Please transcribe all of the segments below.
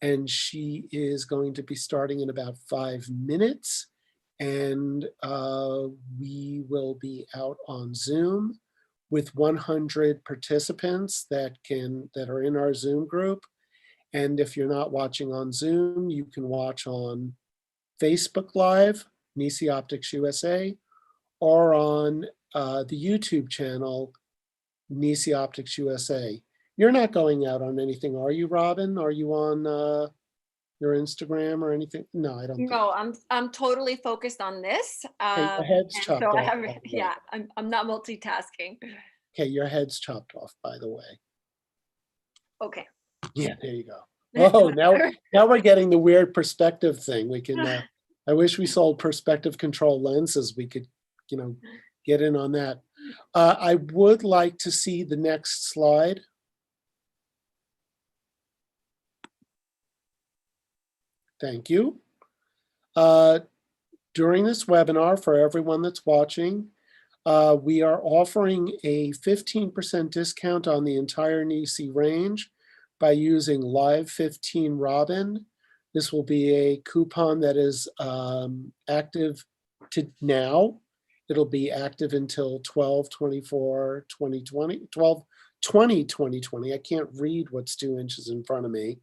and she is going to be starting in about 5 minutes. And we will be out on Zoom with 100 participants that are in our Zoom group. And if you're not watching on Zoom, you can watch on Facebook Live, NiSi Optics USA, or on the YouTube channel, NiSi Optics USA. You're not going out on anything, are you, Robin? Are you on your Instagram or anything? No, I don't think. No, I'm totally focused on this. Okay, your head's And chopped so I off. have, yeah, I'm not multitasking. Okay, your head's chopped off, by the way. Okay. Yeah, there you go. Oh, now we're getting the weird perspective thing. We can. I wish we sold perspective control lenses. We could, get in on that. I would like to see the next slide. Thank you. During this webinar, for everyone that's watching, we are offering a 15% discount on the entire NiSi range by using Live 15 Robin. This will be a coupon that is active to now. It'll be active until 12/20/2020. I can't read what's 2 inches in front of me.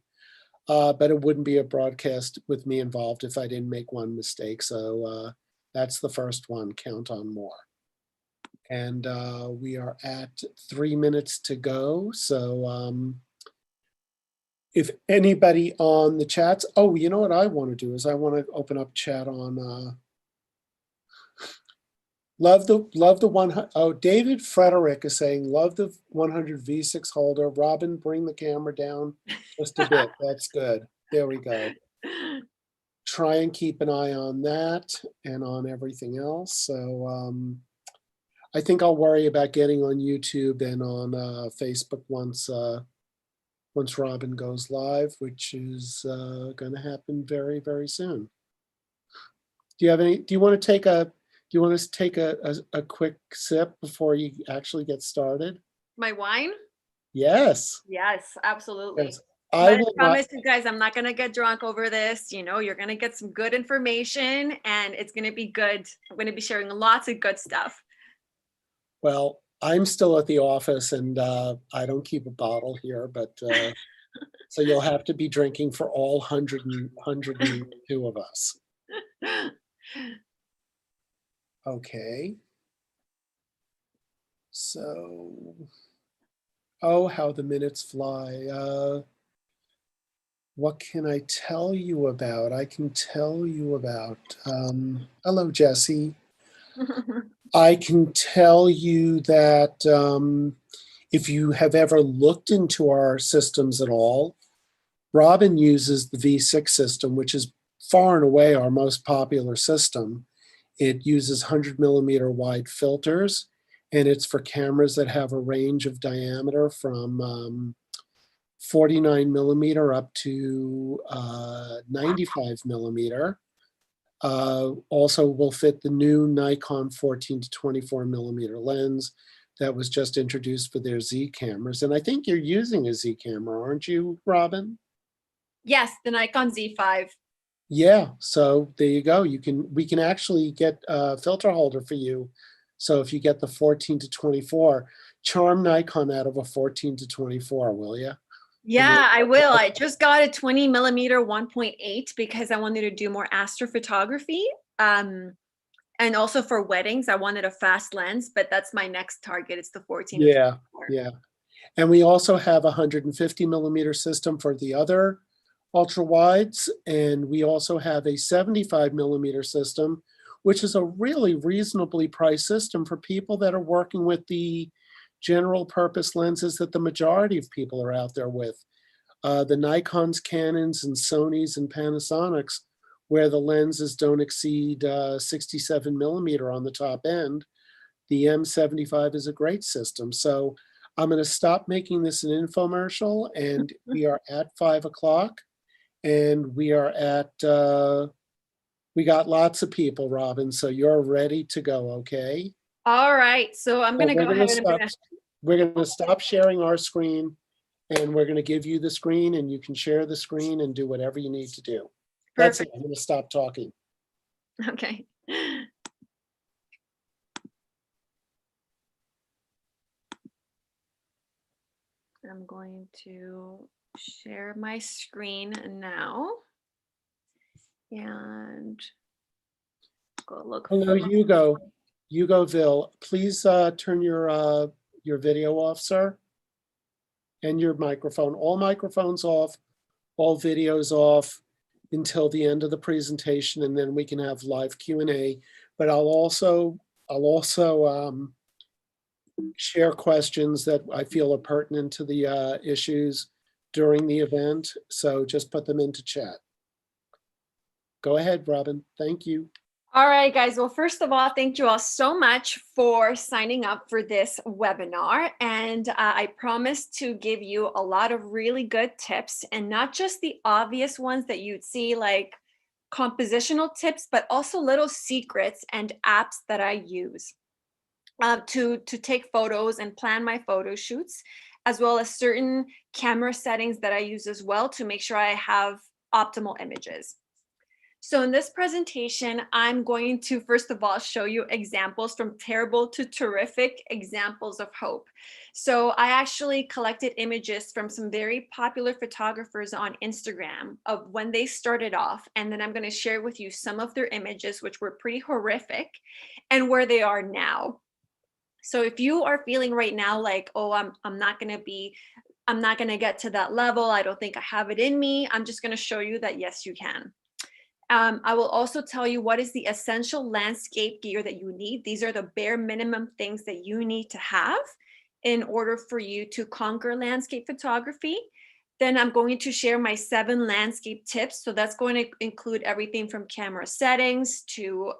But it wouldn't be a broadcast with me involved if I didn't make one mistake. So that's the first one, count on more. And we are at 3 minutes to go. So if anybody on the chats, oh, you know what I want to do is I want to open up chat on love the one. Oh, David Frederick is saying, love the 100 V6 holder. Robin, bring the camera down just a bit. That's good. There we go. Try and keep an eye on that and on everything else. So I think I'll worry about getting on YouTube and on Facebook once Robin goes live, which is going to happen very, very soon. Do you want to take a quick sip before you actually get started? My wine? Yes. Yes, absolutely. Yes. I promise you guys, I'm not going to get drunk over this. You're going to get some good information and it's going to be good. I'm going to be sharing lots of good stuff. Well, I'm still at the office and I don't keep a bottle here, but so you'll have to be drinking for all 102 of us. Okay. So, oh, how the minutes fly. What can I tell you about? I can tell you about, hello, Jesse. I can tell you that if you have ever looked into our systems at all, Robin uses the V6 system, which is far and away our most popular system. It uses 100mm wide filters, and it's for cameras that have a range of diameter from 49mm up to 95mm. Also will fit the new Nikon 14-24mm lens that was just introduced for their Z cameras. And I think you're using a Z camera, aren't you, Robin? Yes, the Nikon Z5. Yeah, so there you go. We can actually get a filter holder for you. So if you get the 14-24, charm Nikon out of a 14-24, will you? Yeah, I will. I just got a 20mm 1.8 because I wanted to do more astrophotography. And also for weddings, I wanted a fast lens, but that's my next target. It's the 14. Yeah, yeah. And we also have a 150mm system for the other ultra wides. And we also have a 75mm system, which is a really reasonably priced system for people that are working with the general purpose lenses that the majority of people are out there with. The Nikons, Canons, and Sonys and Panasonics, where the lenses don't exceed 67mm on the top end, the M75 is a great system. So I'm going to stop making this an infomercial, and we are at 5 o'clock, and we are at, we got lots of people, Robin, so you're ready to go, okay? All right, so I'm going to go ahead and we're going to stop sharing our screen, and we're going to give you the screen, and you can share the screen and do whatever you need to do. That's it. Perfect. I'm going to stop talking. Okay. I'm going to share my screen now and go look. Hello, Hugo. Hugoville, please turn your video off, sir. And your microphone. All microphones off, all videos off until the end of the presentation, and then we can have live Q&A. But I'll also share questions that I feel are pertinent to the issues during the event. So just put them into chat. Go ahead, Robin. Thank you. All right, guys. Well, first of all, thank you all so much for signing up for this webinar. And I promise to give you a lot of really good tips, and not just the obvious ones that you'd see, like compositional tips, but also little secrets and apps that I use to take photos and plan my photo shoots, as well as certain camera settings that I use as well to make sure I have optimal images. So in this presentation, I'm going to, first of all, show you examples from terrible to terrific examples of hope. So I actually collected images from some very popular photographers on Instagram of when they started off. And then I'm going to share with you some of their images, which were pretty horrific, and where they are now. So if you are feeling right now like, oh, I'm not going to get to that level, I don't think I have it in me, I'm just going to show you that yes, you can. I will also tell you what is the essential landscape gear that you need. These are the bare minimum things that you need to have in order for you to conquer landscape photography. Then I'm going to share my 7 landscape tips. So that's going to include everything from camera settings to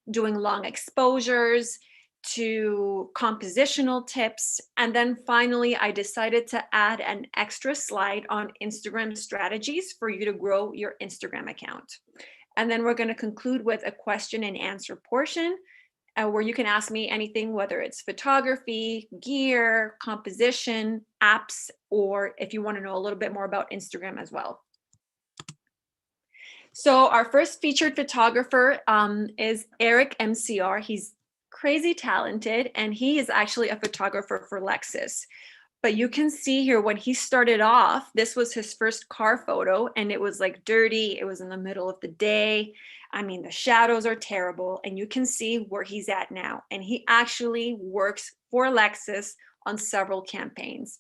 doing long exposures, to compositional tips. And then finally, I decided to add an extra slide on Instagram strategies for you to grow your Instagram account. And then we're going to conclude with a question and answer portion where you can ask me anything, whether it's photography, gear, composition, apps, or if you want to know a little bit more about Instagram as well. So our first featured photographer is Eric MCR. He's crazy talented, and he is actually a photographer for Lexus. But you can see here when he started off, this was his first car photo, and it was like dirty. It was in the middle of the day. I mean, the shadows are terrible, and you can see where he's at now. And he actually works for Lexus on several campaigns.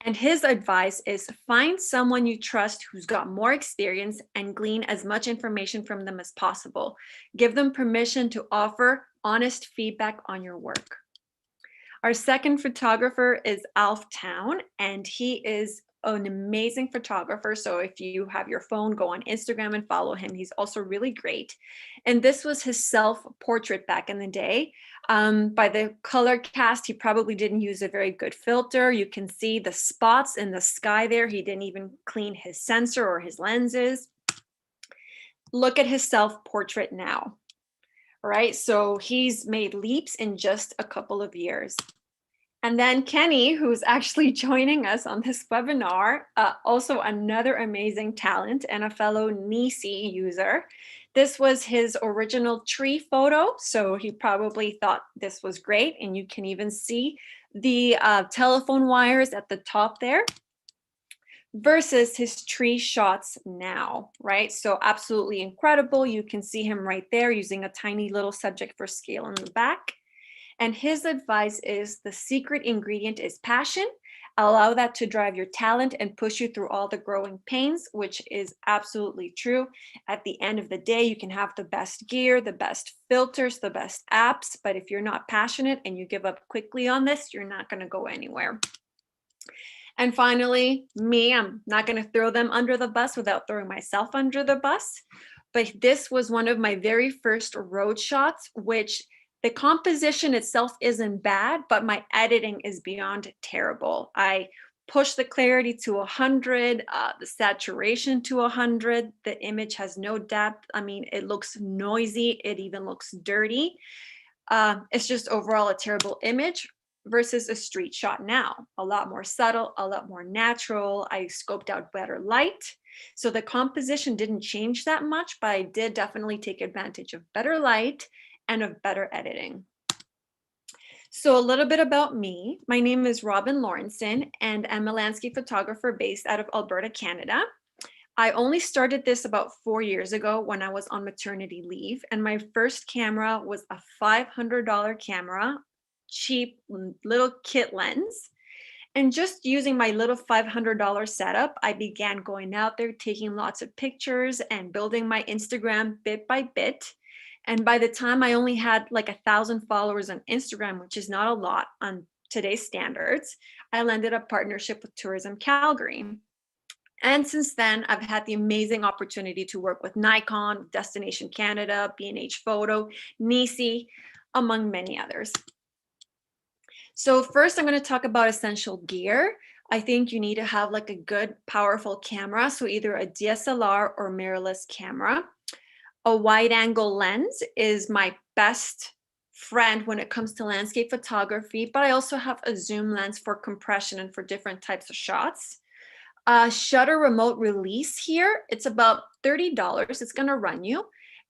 And his advice is find someone you trust who's got more experience and glean as much information from them as possible. Give them permission to offer honest feedback on your work. Our second photographer is Alf Town, and he is an amazing photographer. So if you have your phone, go on Instagram and follow him. He's also really great. And this was his self-portrait back in the day. By the color cast, he probably didn't use a very good filter. You can see the spots in the sky there. He didn't even clean his sensor or his lenses. Look at his self-portrait now. All right, so he's made leaps in just a couple of years. And then Kenny, who's actually joining us on this webinar, also another amazing talent and a fellow NiSi user. This was his original tree photo, so he probably thought this was great. And you can even see the telephone wires at the top there versus his tree shots now, right? So absolutely incredible. You can see him right there using a tiny little subject for scale in the back. And his advice is the secret ingredient is passion. Allow that to drive your talent and push you through all the growing pains, which is absolutely true. At the end of the day, you can have the best gear, the best filters, the best apps, but if you're not passionate and you give up quickly on this, you're not going to go anywhere. And finally, me, I'm not going to throw them under the bus without throwing myself under the bus. But this was one of my very first road shots, which the composition itself isn't bad, but my editing is beyond terrible. I pushed the clarity to 100, the saturation to 100. The image has no depth. I mean, it looks noisy. It even looks dirty. It's just overall a terrible image. versus a street shot now. A lot more subtle, a lot more natural. I scoped out better light. So the composition didn't change that much, but I did definitely take advantage of better light and of better editing. So a little bit about me. My name is Robin Laurenson, and I'm a landscape photographer based out of Alberta, Canada. I only started this about 4 years ago when I was on maternity leave, and my first camera was a $500 camera, cheap little kit lens. And just using my little $500 setup, I began going out there, taking lots of pictures and building my Instagram bit by bit. And by the time I only had like 1,000 followers on Instagram, which is not a lot on today's standards, I landed a partnership with Tourism Calgary. And since then, I've had the amazing opportunity to work with Nikon, Destination Canada, B&H Photo, NiSi, among many others. So first, I'm going to talk about essential gear. I think you need to have like a good, powerful camera. So either a DSLR or mirrorless camera. A wide angle lens is my best friend when it comes to landscape photography, but I also have a zoom lens for compression and for different types of shots. Shutter remote release here, it's about $30. It's going to run you.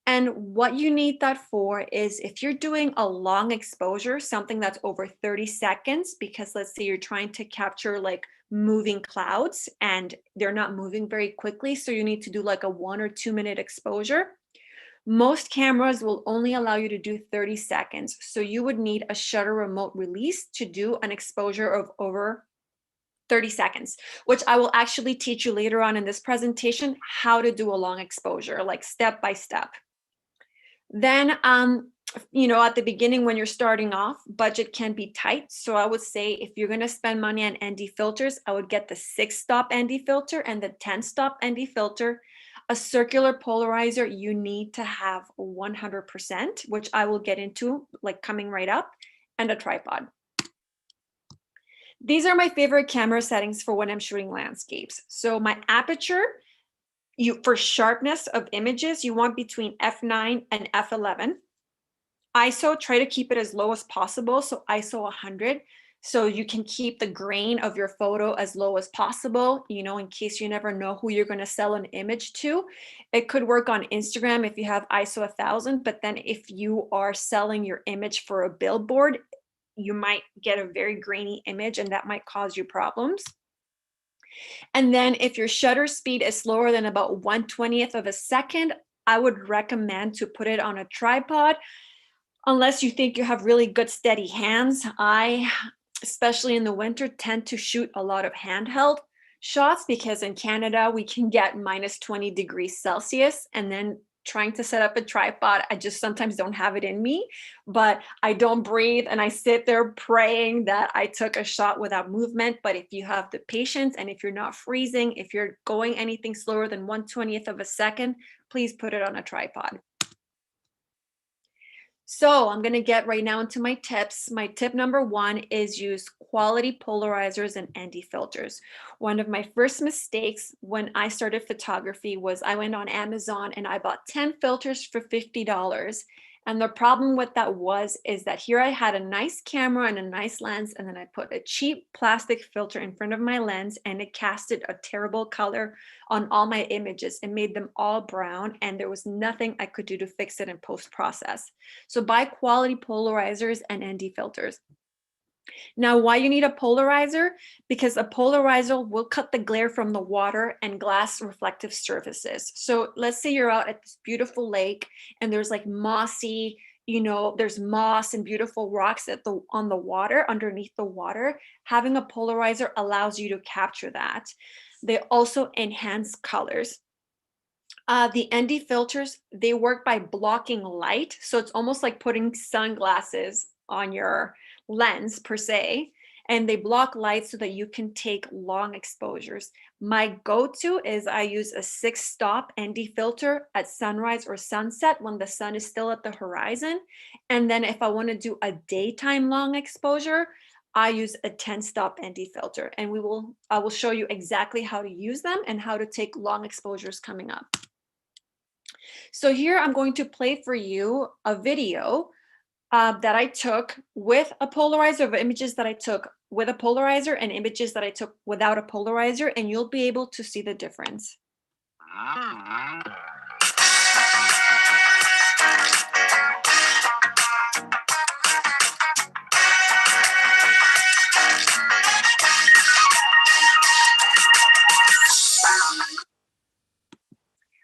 And what you need that for is if you're doing a long exposure, something that's over 30 seconds, because let's say you're trying to capture like moving clouds and they're not moving very quickly. So you need to do like a 1 or 2 minute exposure. Most cameras will only allow you to do 30 seconds. So you would need a shutter remote release to do an exposure of over 30 seconds, which I will actually teach you later on in this presentation how to do a long exposure, like step by step. Then, at the beginning when you're starting off, budget can be tight. So I would say if you're going to spend money on ND filters, I would get the 6-stop ND filter and the 10-stop ND filter. A circular polarizer, you need to have 100%, which I will get into like coming right up, and a tripod. These are my favorite camera settings for when I'm shooting landscapes. So my aperture, for sharpness of images, you want between f9 and f11. ISO, try to keep it as low as possible. So ISO 100. So you can keep the grain of your photo as low as possible, in case you never know who you're going to sell an image to. It could work on Instagram if you have ISO 1000, but then if you are selling your image for a billboard, you might get a very grainy image and that might cause you problems. And then if your shutter speed is slower than about 1/20th of a second, I would recommend to put it on a tripod, unless you think you have really good steady hands. I, especially in the winter, tend to shoot a lot of handheld shots because in Canada, we can get minus 20 degrees Celsius, and then trying to set up a tripod, I just sometimes don't have it in me, but I don't breathe and I sit there praying that I took a shot without movement. But if you have the patience and if you're not freezing, if you're going anything slower than 1/20th of a second, please put it on a tripod. So I'm going to get right now into my tips. My tip number 1 is use quality polarizers and ND filters. One of my first mistakes when I started photography was I went on Amazon and I bought 10 filters for $50. And the problem with that is that here I had a nice camera and a nice lens, and then I put a cheap plastic filter in front of my lens and it casted a terrible color on all my images. It made them all brown and there was nothing I could do to fix it in post-process. So buy quality polarizers and ND filters. Now, why you need a polarizer? Because a polarizer will cut the glare from the water and glass reflective surfaces. So let's say you're out at this beautiful lake and there's like mossy, there's moss and beautiful rocks on the water, underneath the water. Having a polarizer allows you to capture that. They also enhance colors. The ND filters, they work by blocking light. So it's almost like putting sunglasses on your lens per se, and they block light so that you can take long exposures. My go-to is I use a 6-stop ND filter at sunrise or sunset when the sun is still at the horizon. And then if I want to do a daytime long exposure, I use a 10-stop ND filter, and I will show you exactly how to use them and how to take long exposures coming up. So here I'm going to play for you a video that I took with a polarizer, of images that I took with a polarizer and images that I took without a polarizer, and you'll be able to see the difference.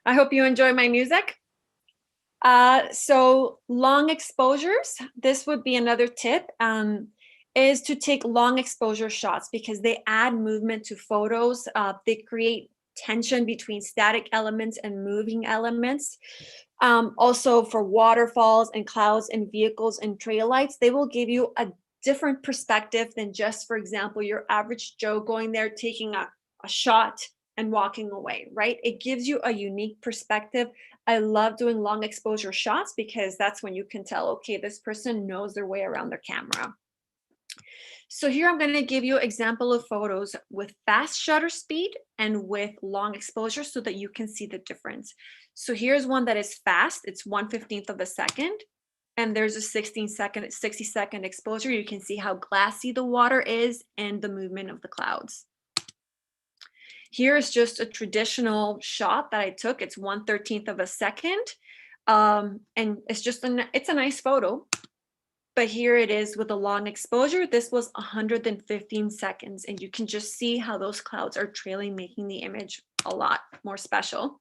I hope you enjoy my music. So long exposures, this would be another tip, is to take long exposure shots because they add movement to photos. They create tension between static elements and moving elements. Also for waterfalls and clouds and vehicles and trail lights, they will give you a different perspective than just, for example, your average Joe going there, taking a shot and walking away, right? It gives you a unique perspective. I love doing long exposure shots because that's when you can tell, okay, this person knows their way around their camera. So here I'm going to give you an example of photos with fast shutter speed and with long exposure so that you can see the difference. So here's one that is fast. It's 1/15 of a second. And there's a 60-second exposure. You can see how glassy the water is and the movement of the clouds. Here is just a traditional shot that I took. It's 1/13 of a second. And it's just it's a nice photo. But here it is with a long exposure. This was 115 seconds. And you can just see how those clouds are trailing, making the image a lot more special.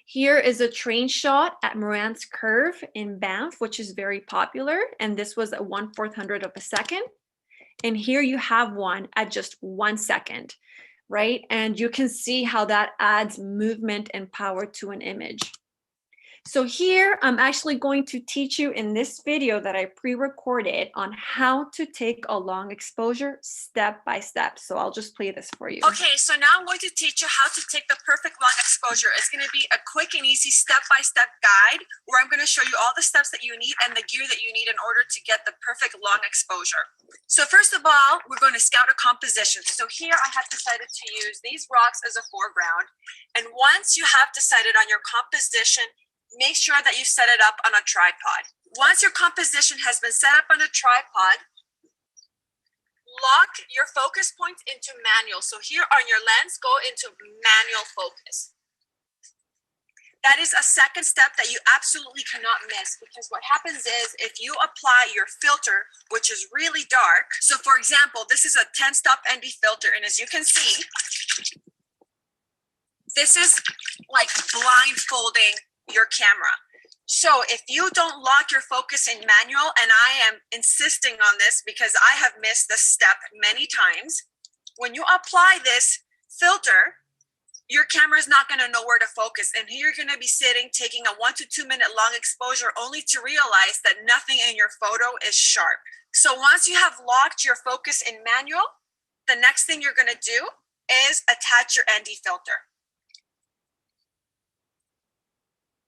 Here is a train shot at Morant's Curve in Banff, which is very popular. And this was at 1/400 of a second. And here you have one at just 1 second, right? And you can see how that adds movement and power to an image. So here I'm actually going to teach you in this video that I pre-recorded on how to take a long exposure step by step. So I'll just play this for you. Okay, so now I'm going to teach you how to take the perfect long exposure. It's going to be a quick and easy step-by-step guide where I'm going to show you all the steps that you need and the gear that you need in order to get the perfect long exposure. So first of all, we're going to scout a composition. So here I have decided to use these rocks as a foreground. And once you have decided on your composition, make sure that you set it up on a tripod. Once your composition has been set up on a tripod, lock your focus point into manual. So here on your lens, go into manual focus. That is a second step that you absolutely cannot miss because what happens is if you apply your filter, which is really dark. So for example, this is a 10-stop ND filter. And as you can see, this is like blindfolding your camera. So if you don't lock your focus in manual, and I am insisting on this because I have missed this step many times, when you apply this filter, your camera is not going to know where to focus. And here you're going to be sitting, taking a 1 to 2 minute long exposure only to realize that nothing in your photo is sharp. So once you have locked your focus in manual, the next thing you're going to do is attach your ND filter.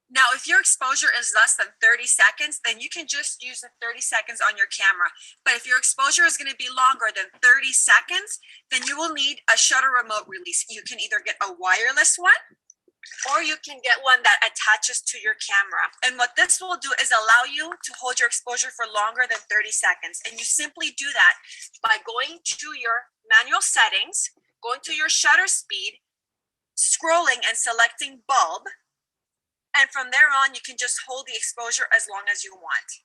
Now, if your exposure is less than 30 seconds, then you can just use the 30 seconds on your camera. But if your exposure is going to be longer than 30 seconds, then you will need a shutter remote release. You can either get a wireless one, or you can get one that attaches to your camera. And what this will do is allow you to hold your exposure for longer than 30 seconds. And you simply do that by going to your manual settings, going to your shutter speed, scrolling and selecting bulb. And from there on, you can just hold the exposure as long as you want.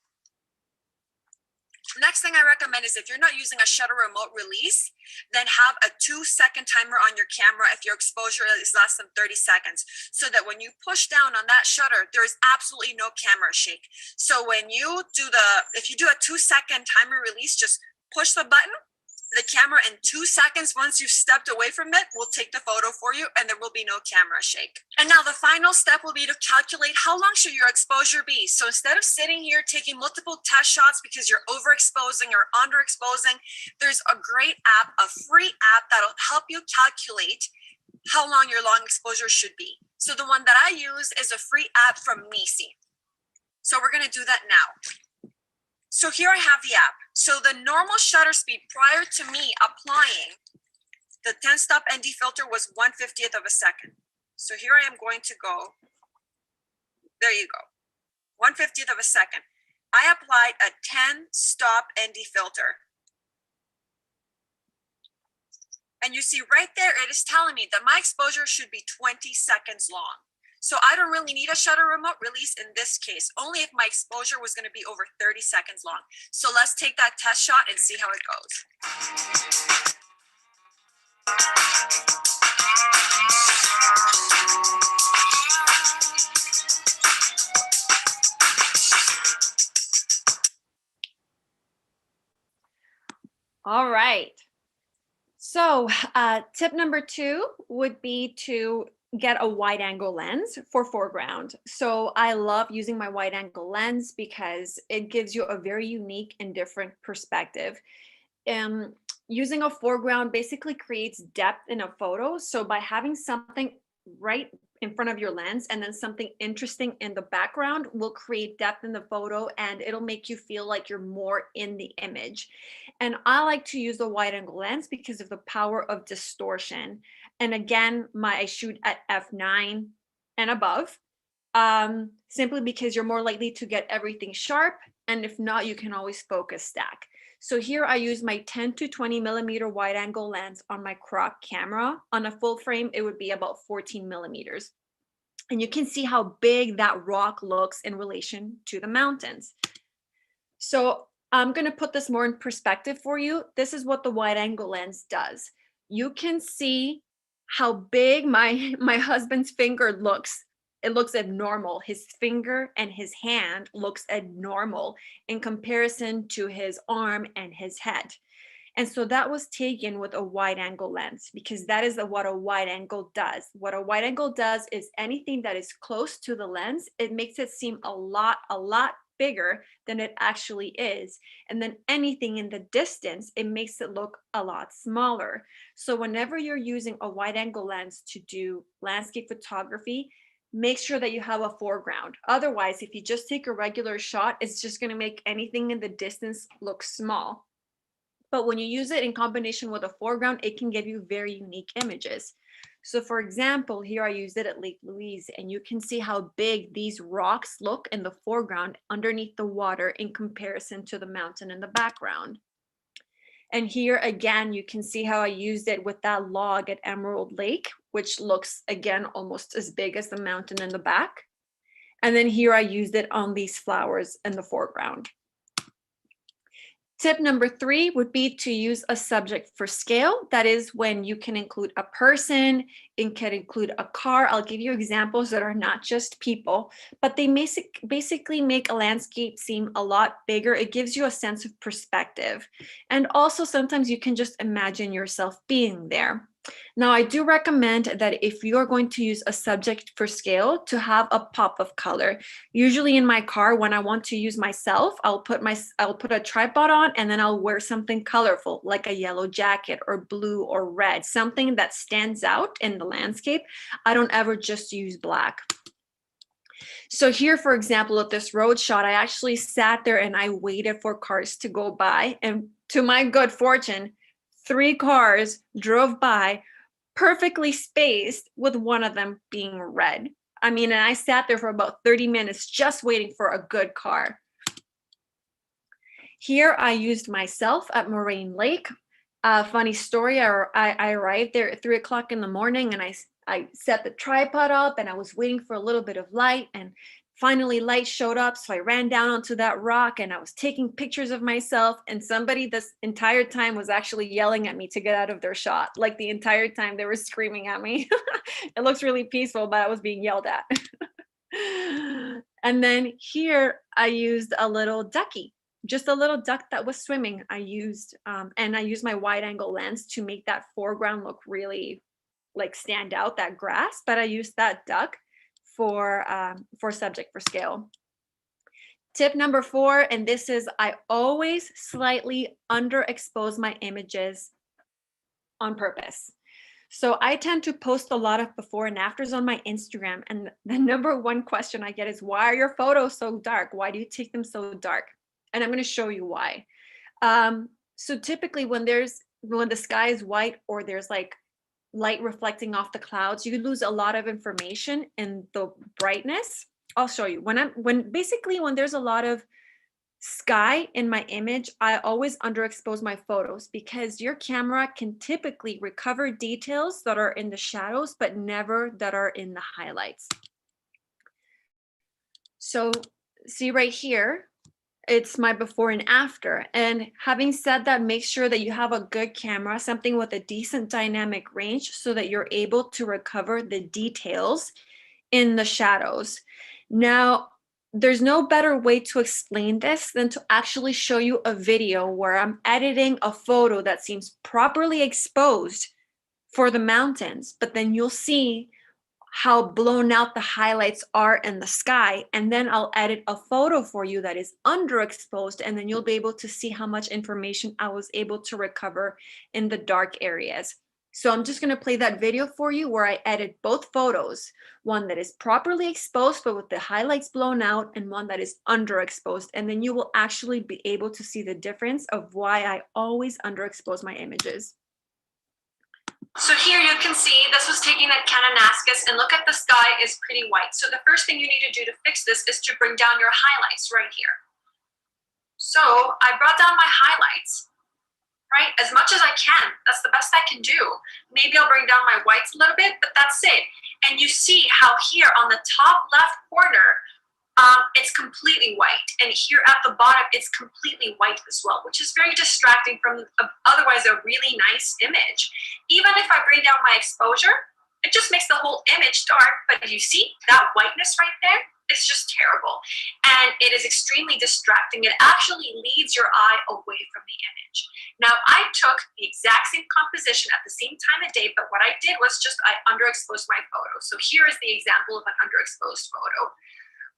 Next thing I recommend is if you're not using a shutter remote release, then have a 2-second timer on your camera if your exposure is less than 30 seconds. So that when you push down on that shutter, there is absolutely no camera shake. So when you do if you do a 2-second timer release, just push the button. The camera in 2 seconds, once you've stepped away from it, will take the photo for you and there will be no camera shake. And now the final step will be to calculate how long should your exposure be. So instead of sitting here taking multiple test shots because you're overexposing or underexposing, there's a great app, a free app that'll help you calculate how long your long exposure should be. So the one that I use is a free app from NiSi. So we're going to do that now. So here I have the app. So the normal shutter speed prior to me applying the 10-stop ND filter was 1/50th of a second. So here I am going to go. There you go. 1/50th of a second. I applied a 10 stop ND filter. And you see right there, it is telling me that my exposure should be 20 seconds long. So I don't really need a shutter remote release in this case, only if my exposure was going to be over 30 seconds long. So let's take that test shot and see how it goes. All right. So tip number 2 would be to get a wide angle lens for foreground. So I love using my wide angle lens because it gives you a very unique and different perspective. Using a foreground basically creates depth in a photo. So by having something right in front of your lens and then something interesting in the background will create depth in the photo, and it'll make you feel like you're more in the image. And I like to use the wide angle lens because of the power of distortion. And again, I shoot at f9 and above, simply because you're more likely to get everything sharp. And if not, you can always focus stack. So here I use my 10 to 20 millimeter wide angle lens on my crop camera. On a full frame, it would be about 14 millimeters. And you can see how big that rock looks in relation to the mountains. So I'm going to put this more in perspective for you. This is what the wide angle lens does. You can see how big my husband's finger looks. It looks abnormal. His finger and his hand looks abnormal in comparison to his arm and his head. And so that was taken with a wide angle lens because that is what a wide angle does. What a wide angle does is anything that is close to the lens, it makes it seem a lot bigger than it actually is. And then anything in the distance, it makes it look a lot smaller. So whenever you're using a wide angle lens to do landscape photography, make sure that you have a foreground. Otherwise, if you just take a regular shot, it's just going to make anything in the distance look small. But when you use it in combination with a foreground, it can give you very unique images. So for example, here I used it at Lake Louise, and you can see how big these rocks look in the foreground underneath the water in comparison to the mountain in the background. And here again, you can see how I used it with that log at Emerald Lake, which looks again almost as big as the mountain in the back. And then here I used it on these flowers in the foreground. Tip number 3 would be to use a subject for scale. That is when you can include a person, it can include a car. I'll give you examples that are not just people, but they basically make a landscape seem a lot bigger. It gives you a sense of perspective. And also sometimes you can just imagine yourself being there. Now, I do recommend that if you're going to use a subject for scale, to have a pop of color. Usually in my car, when I want to use myself, I'll put a tripod on and then I'll wear something colorful, like a yellow jacket or blue or red, something that stands out in the landscape. I don't ever just use black. So here, for example, at this road shot, I actually sat there and I waited for cars to go by. And to my good fortune, 3 cars drove by perfectly spaced, with one of them being red. I mean, and I sat there for about 30 minutes just waiting for a good car. Here I used myself at Moraine Lake. Funny story, I arrived there at 3 o'clock in the morning and I set the tripod up and I was waiting for a little bit of light, and finally light showed up. So I ran down onto that rock and I was taking pictures of myself, and somebody this entire time was actually yelling at me to get out of their shot. Like the entire time they were screaming at me. It looks really peaceful, but I was being yelled at. And then here I used a little ducky, just a little duck that was swimming. I used my wide angle lens to make that foreground look really like stand out, that grass, but I used that duck for subject for scale. Tip number 4, and this is, I always slightly underexpose my images on purpose. So I tend to post a lot of before and afters on my Instagram, and the number 1 question I get is, why are your photos so dark? Why do you take them so dark? And I'm going to show you why. So typically when the sky is white or there's like light reflecting off the clouds, you lose a lot of information in the brightness. I'll show you when there's a lot of sky in my image, I always underexpose my photos because your camera can typically recover details that are in the shadows, but never that are in the highlights. So see right here, it's my before and after. And having said that, make sure that you have a good camera, something with a decent dynamic range so that you're able to recover the details in the shadows. Now, there's no better way to explain this than to actually show you a video where I'm editing a photo that seems properly exposed for the mountains, but then you'll see how blown out the highlights are in the sky. And then I'll edit a photo for you that is underexposed, and then you'll be able to see how much information I was able to recover in the dark areas. So I'm just going to play that video for you where I edit both photos, one that is properly exposed but with the highlights blown out, and one that is underexposed. And then you will actually be able to see the difference of why I always underexpose my images. So here you can see this was taken at Kananaskis, and look at the sky is pretty white. So the first thing you need to do to fix this is to bring down your highlights right here. So I brought down my highlights, right? As much as I can. That's the best I can do. Maybe I'll bring down my whites a little bit, but that's it. And you see how here on the top left corner, it's completely white. And here at the bottom, it's completely white as well, which is very distracting from otherwise a really nice image. Even if I bring down my exposure, it just makes the whole image dark. But you see that whiteness right there? It's just terrible. And it is extremely distracting. It actually leads your eye away from the image. Now, I took the exact same composition at the same time of day, but what I did was just I underexposed my photo. So here is the example of an underexposed photo.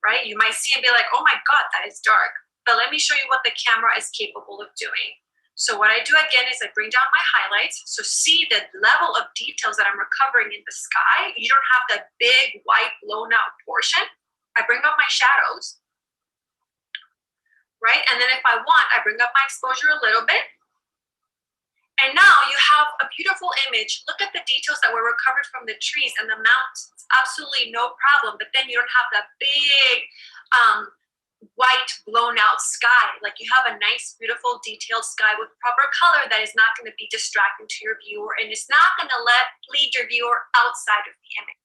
Right? You might see and be like, oh my God, that is dark. But let me show you what the camera is capable of doing. So what I do again is I bring down my highlights. So see the level of details that I'm recovering in the sky. You don't have that big white blown out portion. I bring up my shadows, right? And then if I want, I bring up my exposure a little bit. And now you have a beautiful image. Look at the details that were recovered from the trees and the mountains. Absolutely no problem. But then you don't have that big white blown out sky. Like you have a nice, beautiful, detailed sky with proper color that is not going to be distracting to your viewer, and it's not going to lead your viewer outside of the image.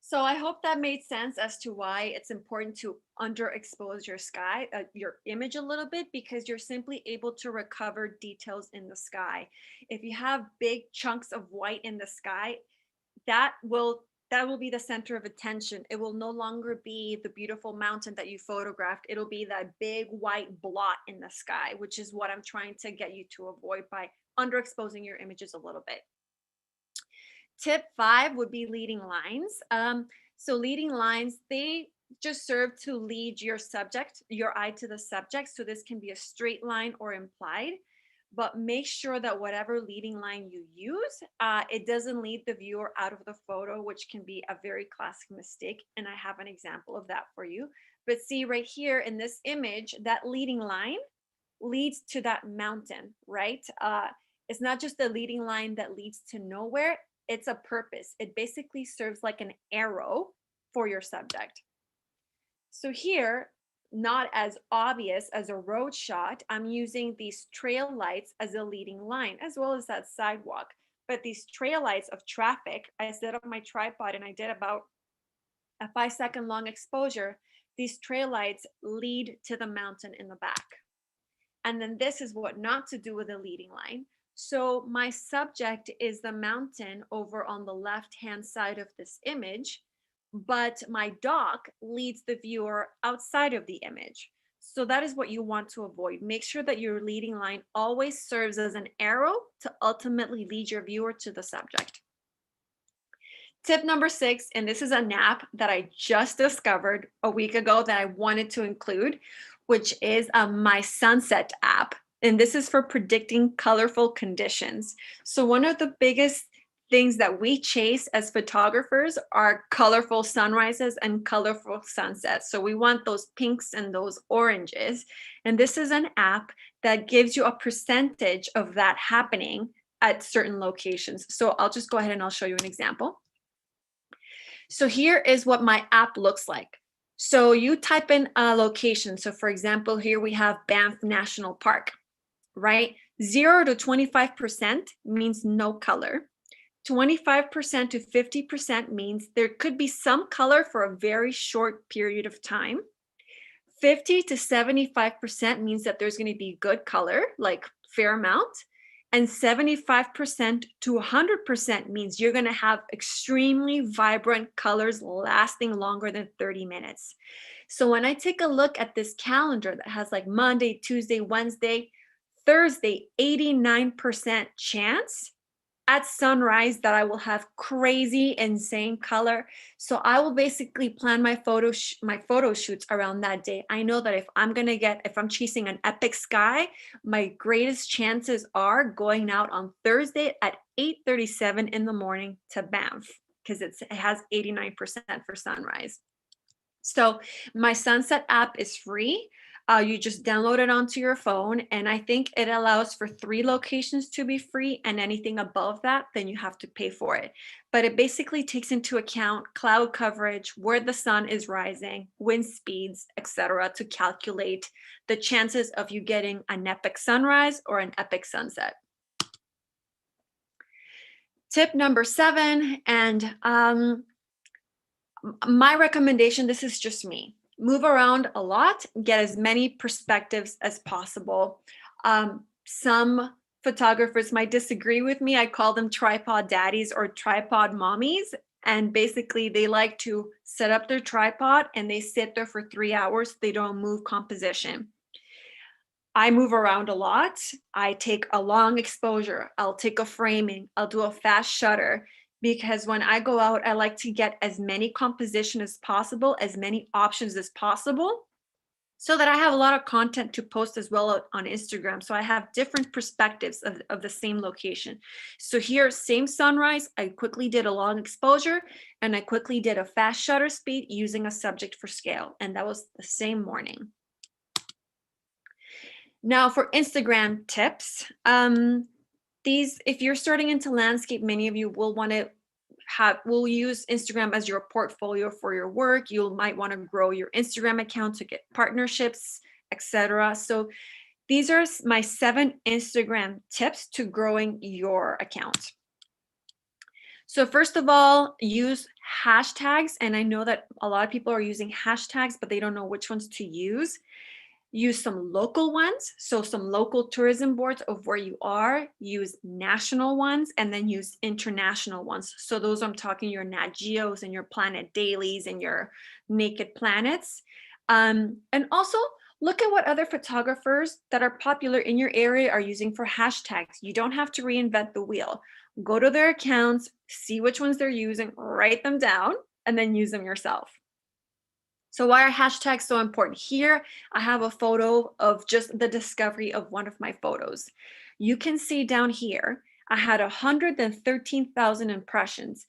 So I hope that made sense as to why it's important to underexpose your sky, your image a little bit, because you're simply able to recover details in the sky. If you have big chunks of white in the sky, that will be the center of attention. It will no longer be the beautiful mountain that you photographed. It'll be that big white blot in the sky, which is what I'm trying to get you to avoid by underexposing your images a little bit. Tip 5 would be leading lines. So leading lines, they just serve to lead your eye to the subject. So this can be a straight line or implied, but make sure that whatever leading line you use, it doesn't lead the viewer out of the photo, which can be a very classic mistake. And I have an example of that for you. But see right here in this image, that leading line leads to that mountain, right? It's not just a leading line that leads to nowhere. It's a purpose. It basically serves like an arrow for your subject. So here, not as obvious as a road shot, I'm using these trail lights as a leading line, as well as that sidewalk. But these trail lights of traffic, I set up my tripod and I did about a 5-second long exposure. These trail lights lead to the mountain in the back. And then this is what not to do with a leading line. So my subject is the mountain over on the left-hand side of this image, but my dock leads the viewer outside of the image. So that is what you want to avoid. Make sure that your leading line always serves as an arrow to ultimately lead your viewer to the subject. Tip number 6, and this is an app that I just discovered a week ago that I wanted to include, which is a MYSUNSET app. And this is for predicting colorful conditions. So one of the biggest things that we chase as photographers are colorful sunrises and colorful sunsets. So we want those pinks and those oranges. And this is an app that gives you a percentage of that happening at certain locations. So I'll just go ahead and I'll show you an example. So here is what my app looks like. So you type in a location. So for example, here we have Banff National Park, right? 0 to 25% means no color. 25% to 50% means there could be some color for a very short period of time. 50 to 75% means that there's going to be good color, like fair amount. And 75% to 100% means you're going to have extremely vibrant colors lasting longer than 30 minutes. So when I take a look at this calendar that has like Monday, Tuesday, Wednesday, Thursday, 89% chance at sunrise that I will have crazy, insane color. So I will basically plan my photo shoots around that day. I know that if I'm chasing an epic sky, my greatest chances are going out on Thursday at 8:37 in the morning to Banff, because it has 89% for sunrise. So MYSUNSET app is free. You just download it onto your phone, and I think it allows for 3 locations to be free, and anything above that, then you have to pay for it. But it basically takes into account cloud coverage, where the sun is rising, wind speeds, etc., to calculate the chances of you getting an epic sunrise or an epic sunset. Tip number 7, and my recommendation, this is just me. Move around a lot, get as many perspectives as possible. Some photographers might disagree with me. I call them tripod daddies or tripod mommies. And basically they like to set up their tripod and they sit there for 3 hours. They don't move composition. I move around a lot. I take a long exposure. I'll take a framing. I'll do a fast shutter. Because when I go out, I like to get as many composition as possible, as many options as possible, so that I have a lot of content to post as well on Instagram. So I have different perspectives of the same location. So here, same sunrise, I quickly did a long exposure and I quickly did a fast shutter speed using a subject for scale. And that was the same morning. Now for Instagram tips, if you're starting into landscape, many of you will use Instagram as your portfolio for your work. You might want to grow your Instagram account to get partnerships, etc. So these are my 7 Instagram tips to growing your account. So first of all, use hashtags. And I know that a lot of people are using hashtags, but they don't know which ones to use. Use some local ones, so some local tourism boards of where you are. Use national ones, and then use international ones. So those I'm talking your Nat Geos and your Planet Dailies and your Naked Planets. And also look at what other photographers that are popular in your area are using for hashtags. You don't have to reinvent the wheel. Go to their accounts, see which ones they're using, write them down, and then use them yourself. So why are hashtags so important? Here, I have a photo of just the discovery of one of my photos. You can see down here, I had 113,000 impressions.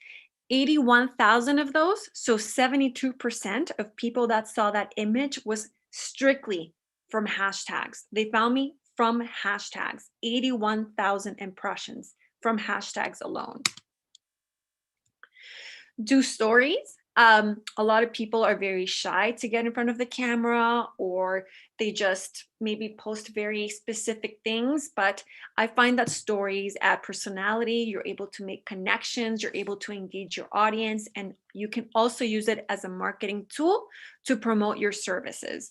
81,000 of those, so 72% of people that saw that image was strictly from hashtags. They found me from hashtags. 81,000 impressions from hashtags alone. Do stories. A lot of people are very shy to get in front of the camera, or they just maybe post very specific things. But I find that stories add personality. You're able to make connections. You're able to engage your audience, and you can also use it as a marketing tool to promote your services.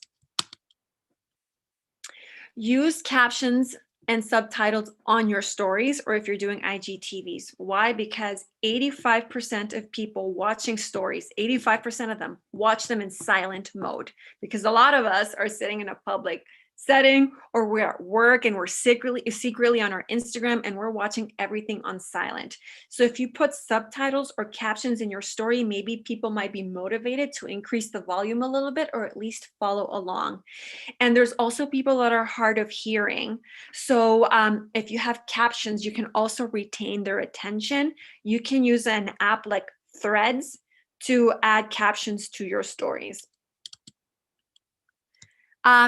Use captions and subtitles on your stories, or if you're doing IGTVs. Why? Because 85% of people watching stories, 85% of them watch them in silent mode, because a lot of us are sitting in a public setting, or we're at work and we're secretly on our Instagram and we're watching everything on silent. So if you put subtitles or captions in your story, maybe people might be motivated to increase the volume a little bit, or at least follow along. And there's also people that are hard of hearing. So if you have captions, you can also retain their attention. You can use an app like Threads to add captions to your stories.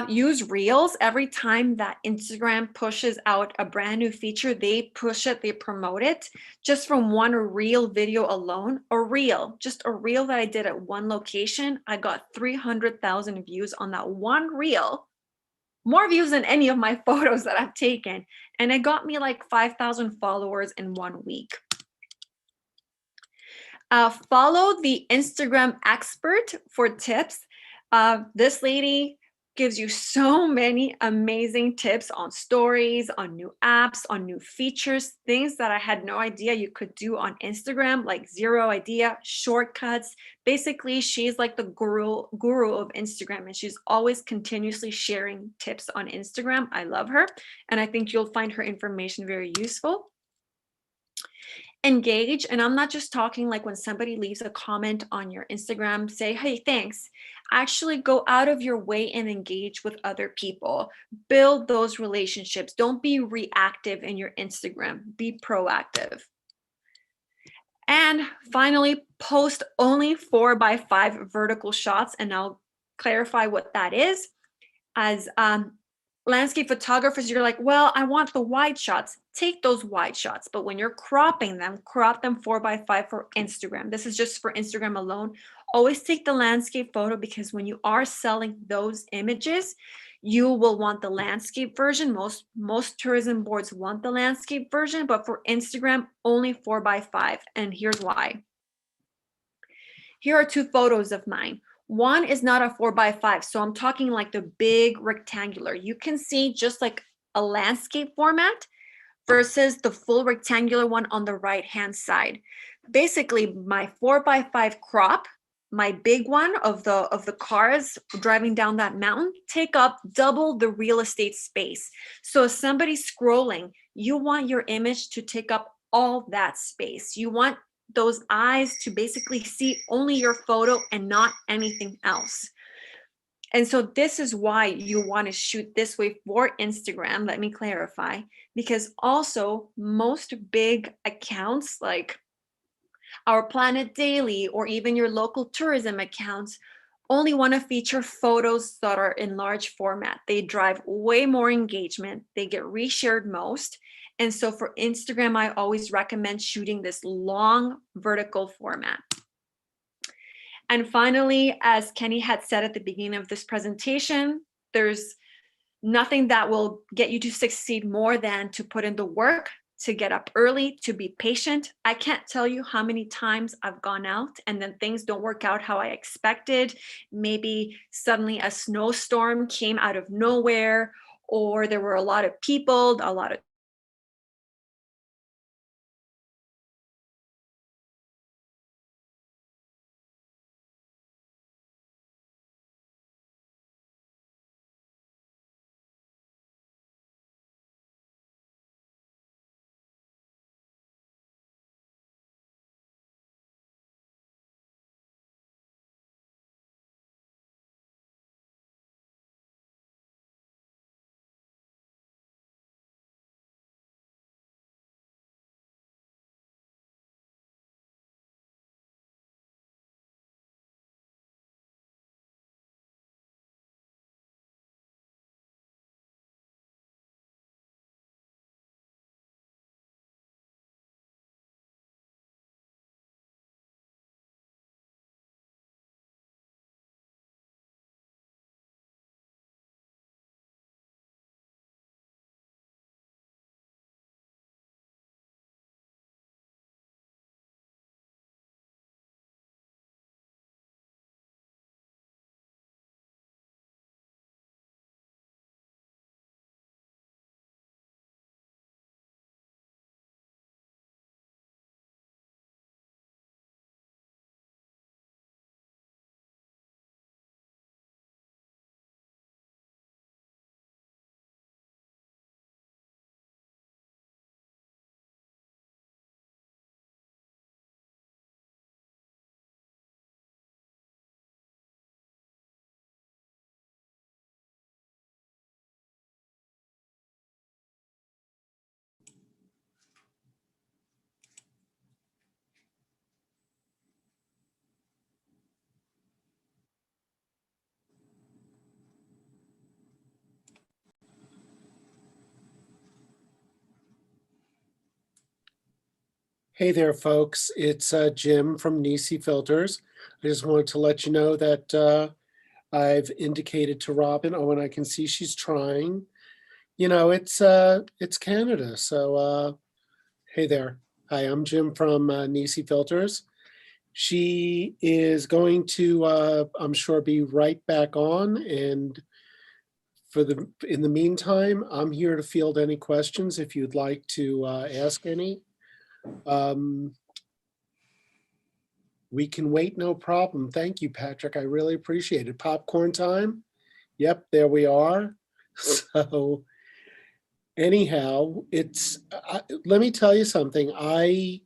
Use Reels. Every time that Instagram pushes out a brand new feature, they push it, they promote it. Just from one Reel video alone, just a Reel that I did at one location, I got 300,000 views on that one Reel. More views than any of my photos that I've taken. And it got me like 5,000 followers in 1 week. Follow the Instagram expert for tips. This lady gives you so many amazing tips on stories, on new apps, on new features, things that I had no idea you could do on Instagram, like zero idea, shortcuts. Basically, she's like the guru of Instagram, and she's always continuously sharing tips on Instagram. I love her, and I think you'll find her information very useful. Engage, and I'm not just talking like when somebody leaves a comment on your Instagram, say, hey, thanks. Actually go out of your way and engage with other people. Build those relationships. Don't be reactive in your Instagram. Be proactive. And finally, post only 4x5 vertical shots, and I'll clarify what that is. As landscape photographers, you're like, well, I want the wide shots. Take those wide shots. But when you're cropping them, crop them 4x5 for Instagram. This is just for Instagram alone. Always take the landscape photo, because when you are selling those images, you will want the landscape version. Most tourism boards want the landscape version, but for Instagram, only 4x5. And here's why. Here are 2 photos of mine. One is not a 4x5, so I'm talking like the big rectangular. You can see just like a landscape format versus the full rectangular one on the right-hand side. Basically, my 4x5 crop, my big one of the cars driving down that mountain, take up double the real estate space. So if somebody's scrolling, you want your image to take up all that space. You want those eyes to basically see only your photo and not anything else. And so this is why you want to shoot this way for Instagram. Let me clarify, because also most big accounts like Our Planet Daily or even your local tourism accounts only want to feature photos that are in large format. They drive way more engagement. They get reshared most. And so for Instagram, I always recommend shooting this long vertical format. And finally, as Kenny had said at the beginning of this presentation, there's nothing that will get you to succeed more than to put in the work, to get up early, to be patient. I can't tell you how many times I've gone out and then things don't work out how I expected. Maybe suddenly a snowstorm came out of nowhere, or there were a lot of people, a lot of Hey there, folks. It's Jim from NiSi Filters. I just wanted to let you know that I've indicated to Robin. Oh, and I can see she's trying. You know, it's Canada, so hey there. Hi, I'm Jim from NiSi Filters. She is going to, I'm sure, be right back on. And in the meantime, I'm here to field any questions if you'd like to ask any. We can wait, no problem. Thank you, Patrick. I really appreciate it. Popcorn time? Yep, there we are. So anyhow, let me tell you something. I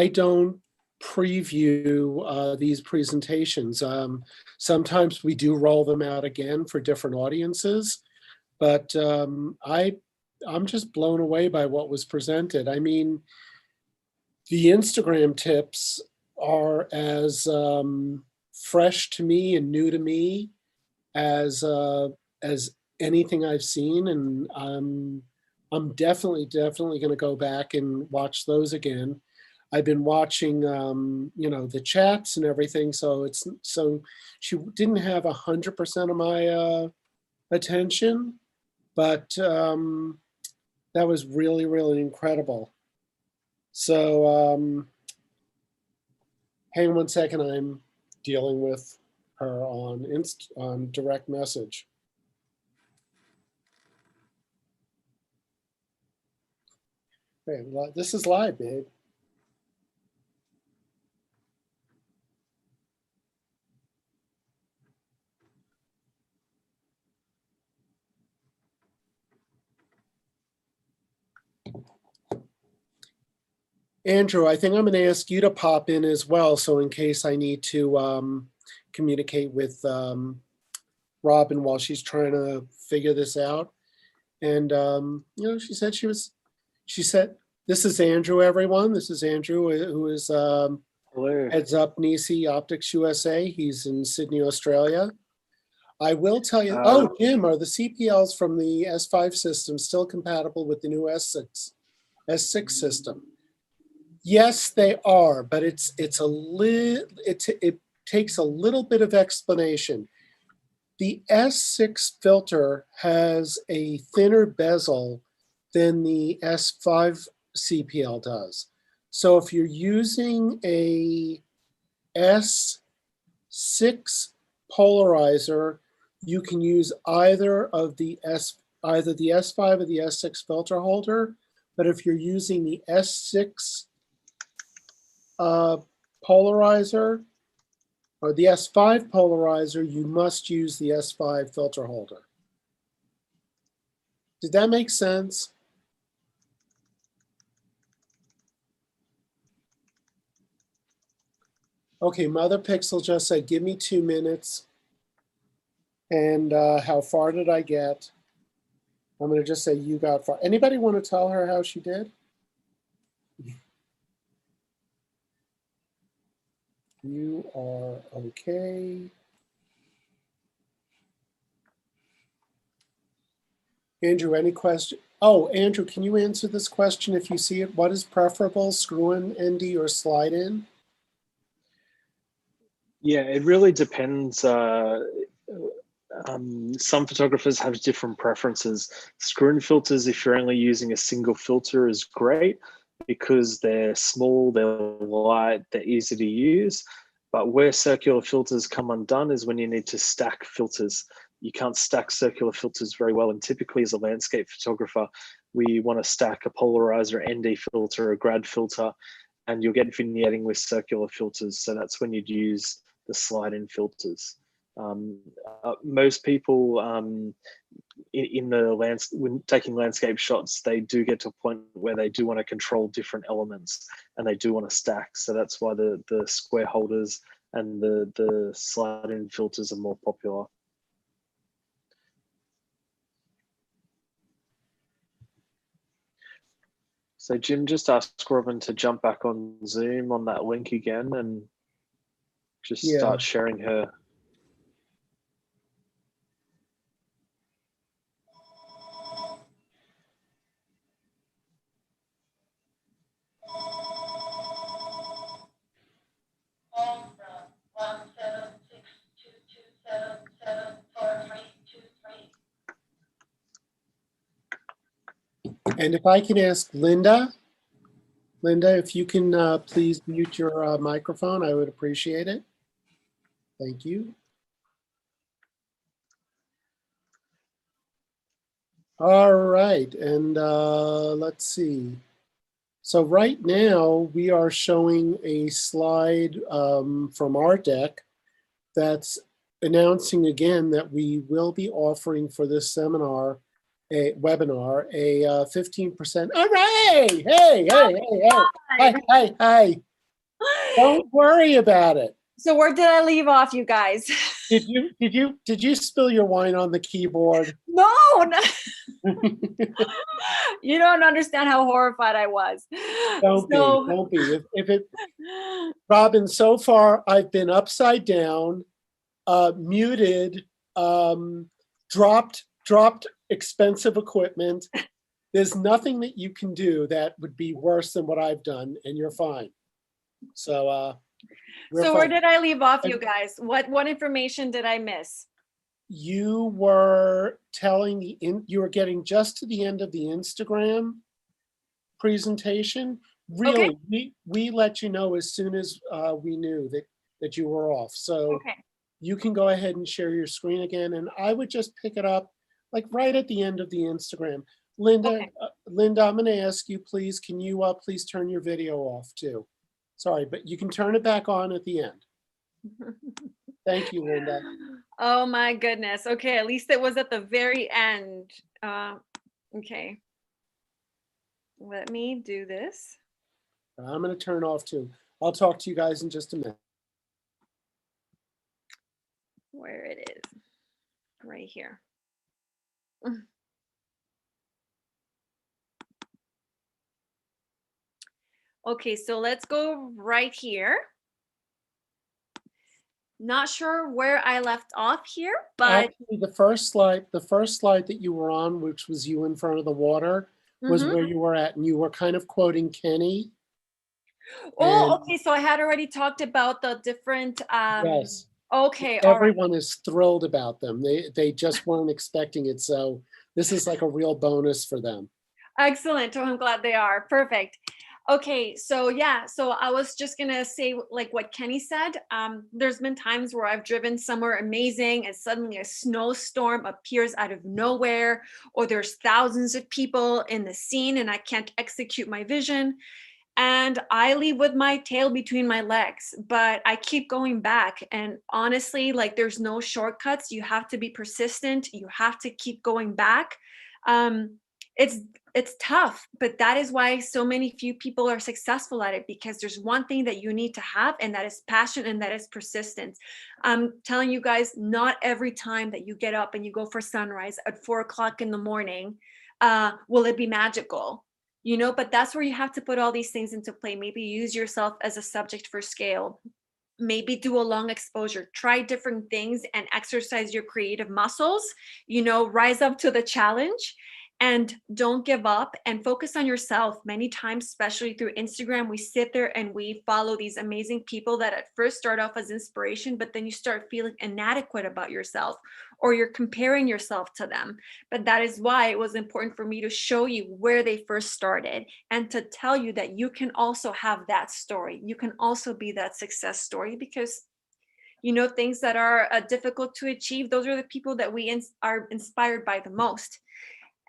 don't preview these presentations. Sometimes we do roll them out again for different audiences, but I'm just blown away by what was presented. I mean, the Instagram tips are as fresh to me and new to me as anything I've seen, and I'm definitely going to go back and watch those again. I've been watching, you know, the chats and everything, so she didn't have 100% of my attention, but that was really, really incredible. So hang on one second, I'm dealing with her on direct message. Hey, this is live, babe. Andrew, I think I'm going to ask you to pop in as well. So in case I need to communicate with Robin while she's trying to figure this out. And, you know, she said, this is Andrew, everyone. This is Andrew, who is heads up NiSi Optics USA. He's in Sydney, Australia. I will tell you, oh, Jim, are the CPLs from the S5 system still compatible with the new S6 system? Yes, they are, but it takes a little bit of explanation. The S6 filter has a thinner bezel than the S5 CPL does. So if you're using a S6 polarizer, you can use either the S5 or the S6 filter holder. But if you're using the S6 polarizer or the S5 polarizer, you must use the S5 filter holder. Did that make sense? Okay, Mother Pixel just said, give me 2 minutes. And how far did I get? I'm going to just say you got far. Anybody want to tell her how she did? You are okay. Andrew, any question? Oh, Andrew, can you answer this question if you see it? What is preferable, screw in ND or slide in? Yeah, it really depends. Some photographers have different preferences. Screw-in filters, if you're only using a single filter, is great because they're small, they're light, they're easy to use. But where circular filters come undone is when you need to stack filters. You can't stack circular filters very well. And typically as a landscape photographer, we want to stack a polarizer, ND filter, a grad filter, and you'll get vignetting with circular filters. So that's when you'd use the slide-in filters. Most people when taking landscape shots, they do get to a point where they do want to control different elements and they do want to stack. So that's why the square holders and the slide-in filters are more popular. So Jim, just asked Robin to jump back on Zoom on that link again and just start sharing her. And if I can ask Linda, if you can please mute your microphone, I would appreciate it. Thank you. All right, and let's see. So right now we are showing a slide from our deck that's announcing again that we will be offering for this seminar, a webinar, a 15%. Hooray! Hey, hey, hey, hey, hi, hi. Don't worry about it. So where did I leave off, you guys? Did you spill your wine on the keyboard? No, you don't understand how horrified I was. Don't be. If it, Robin, so far I've been upside down, muted, dropped expensive equipment. There's nothing that you can do that would be worse than what I've done, and you're fine. So, so where did I leave off, you guys? What information did I miss? You were telling you were getting just to the end of the Instagram presentation. Really, okay. we let you know as soon as we knew that you were off. So okay. You can go ahead and share your screen again, and I would just pick it up like right at the end of the Instagram. Linda, okay. Linda, I'm going to ask you, please, can you please turn your video off too? Sorry, but you can turn it back on at the end. Thank you, Linda. Oh my goodness. Okay, at least it was at the very end. Okay. Let me do this. I'm going to turn off too. I'll talk to you guys in just a minute. Where it is. Right here. Okay, so let's go right here. Not sure where I left off here, but actually the first slide that you were on, which was you in front of the water, was where you were at, and you were kind of quoting Kenny. Oh, okay. So I had already talked about the different. Yes. Okay. Everyone is thrilled about them. They just weren't expecting it, so this is like a real bonus for them. Excellent. Oh, I'm glad they are. Perfect. Okay, so yeah, so I was just gonna say like what Kenny said. There's been times where I've driven somewhere amazing and suddenly a snowstorm appears out of nowhere, or there's thousands of people in the scene and I can't execute my vision. And I leave with my tail between my legs, but I keep going back. And honestly, like there's no shortcuts. You have to be persistent. You have to keep going back. It's tough, but that is why so many few people are successful at it, because there's one thing that you need to have, and that is passion, and that is persistence. I'm telling you guys, not every time that you get up and you go for sunrise at 4 o'clock in the morning, will it be magical, you know, but that's where you have to put all these things into play. Maybe use yourself as a subject for scale. Maybe do a long exposure, try different things and exercise your creative muscles, you know, rise up to the challenge. And don't give up and focus on yourself. Many times, especially through Instagram, we sit there and we follow these amazing people that at first start off as inspiration, but then you start feeling inadequate about yourself, or you're comparing yourself to them. But that is why it was important for me to show you where they first started and to tell you that you can also have that story. You can also be that success story, because you know, things that are difficult to achieve, those are the people that we are inspired by the most.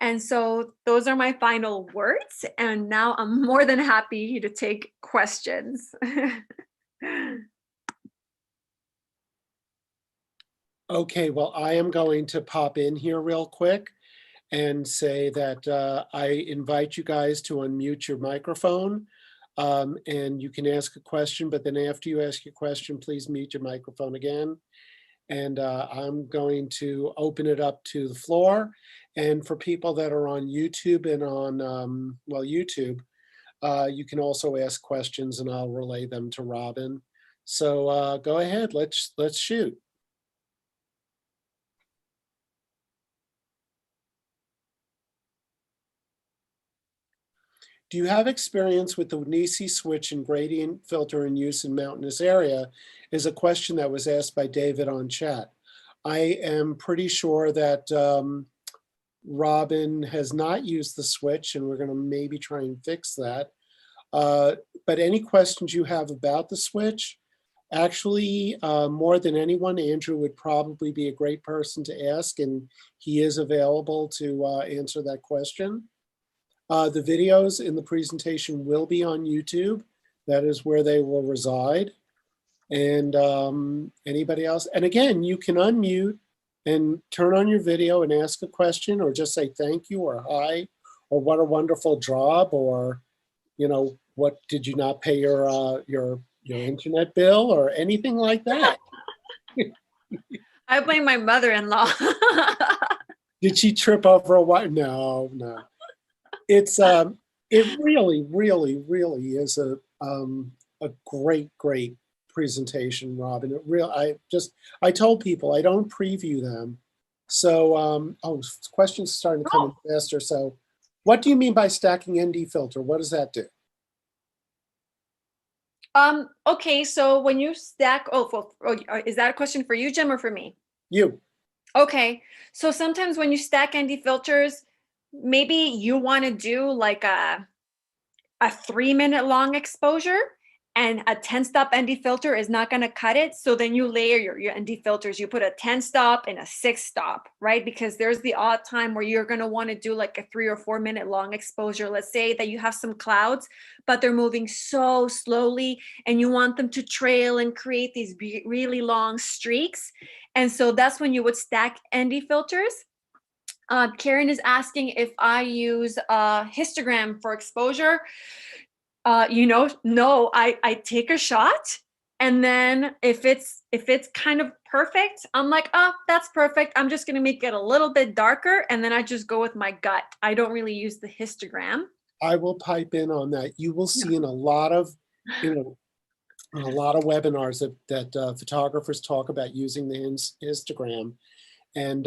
And so those are my final words. And now I'm more than happy to take questions. Okay, well, I am going to pop in here real quick and say that I invite you guys to unmute your microphone, and you can ask a question, but then after you ask your question, please mute your microphone again. And I'm going to open it up to the floor. And for people that are on YouTube and on, well, YouTube, you can also ask questions and I'll relay them to Robin. So go ahead, let's shoot. Do you have experience with the NiSi switch and gradient filter in use in mountainous area? Is a question that was asked by David on chat. I am pretty sure that Robin has not used the switch, and we're going to maybe try and fix that. But any questions you have about the switch, actually, more than anyone, Andrew would probably be a great person to ask, and he is available to answer that question. The videos in the presentation will be on YouTube. That is where they will reside. And anybody else? And again, you can unmute and turn on your video and ask a question, or just say thank you or hi, or what a wonderful job, or, you know, what did you not pay your internet bill, or anything like that. I blame my mother-in-law. Did she trip over a wire? No, no. It's it really, really, really is a great, great presentation, Robin. I told people I don't preview them. So questions starting to come in faster. So what do you mean by stacking ND filter? What does that do? Okay, so when you stack, is that a question for you, Jim, or for me? You. Okay, so sometimes when you stack ND filters, maybe you want to do like a 3-minute long exposure, and a 10-stop ND filter is not going to cut it. So then you layer your ND filters. You put a 10-stop and a 6-stop, right? Because there's the odd time where you're going to want to do like a 3 or 4-minute long exposure. Let's say that you have some clouds, but they're moving so slowly, and you want them to trail and create these really long streaks. And so that's when you would stack ND filters. Karen is asking if I use histogram for exposure. No, I take a shot, and then if it's kind of perfect, I'm like, oh, that's perfect. I'm just gonna make it a little bit darker, and then I just go with my gut. I don't really use the histogram. I will pipe in on that. You will see in a lot of, in a lot of webinars that photographers talk about using the histogram. And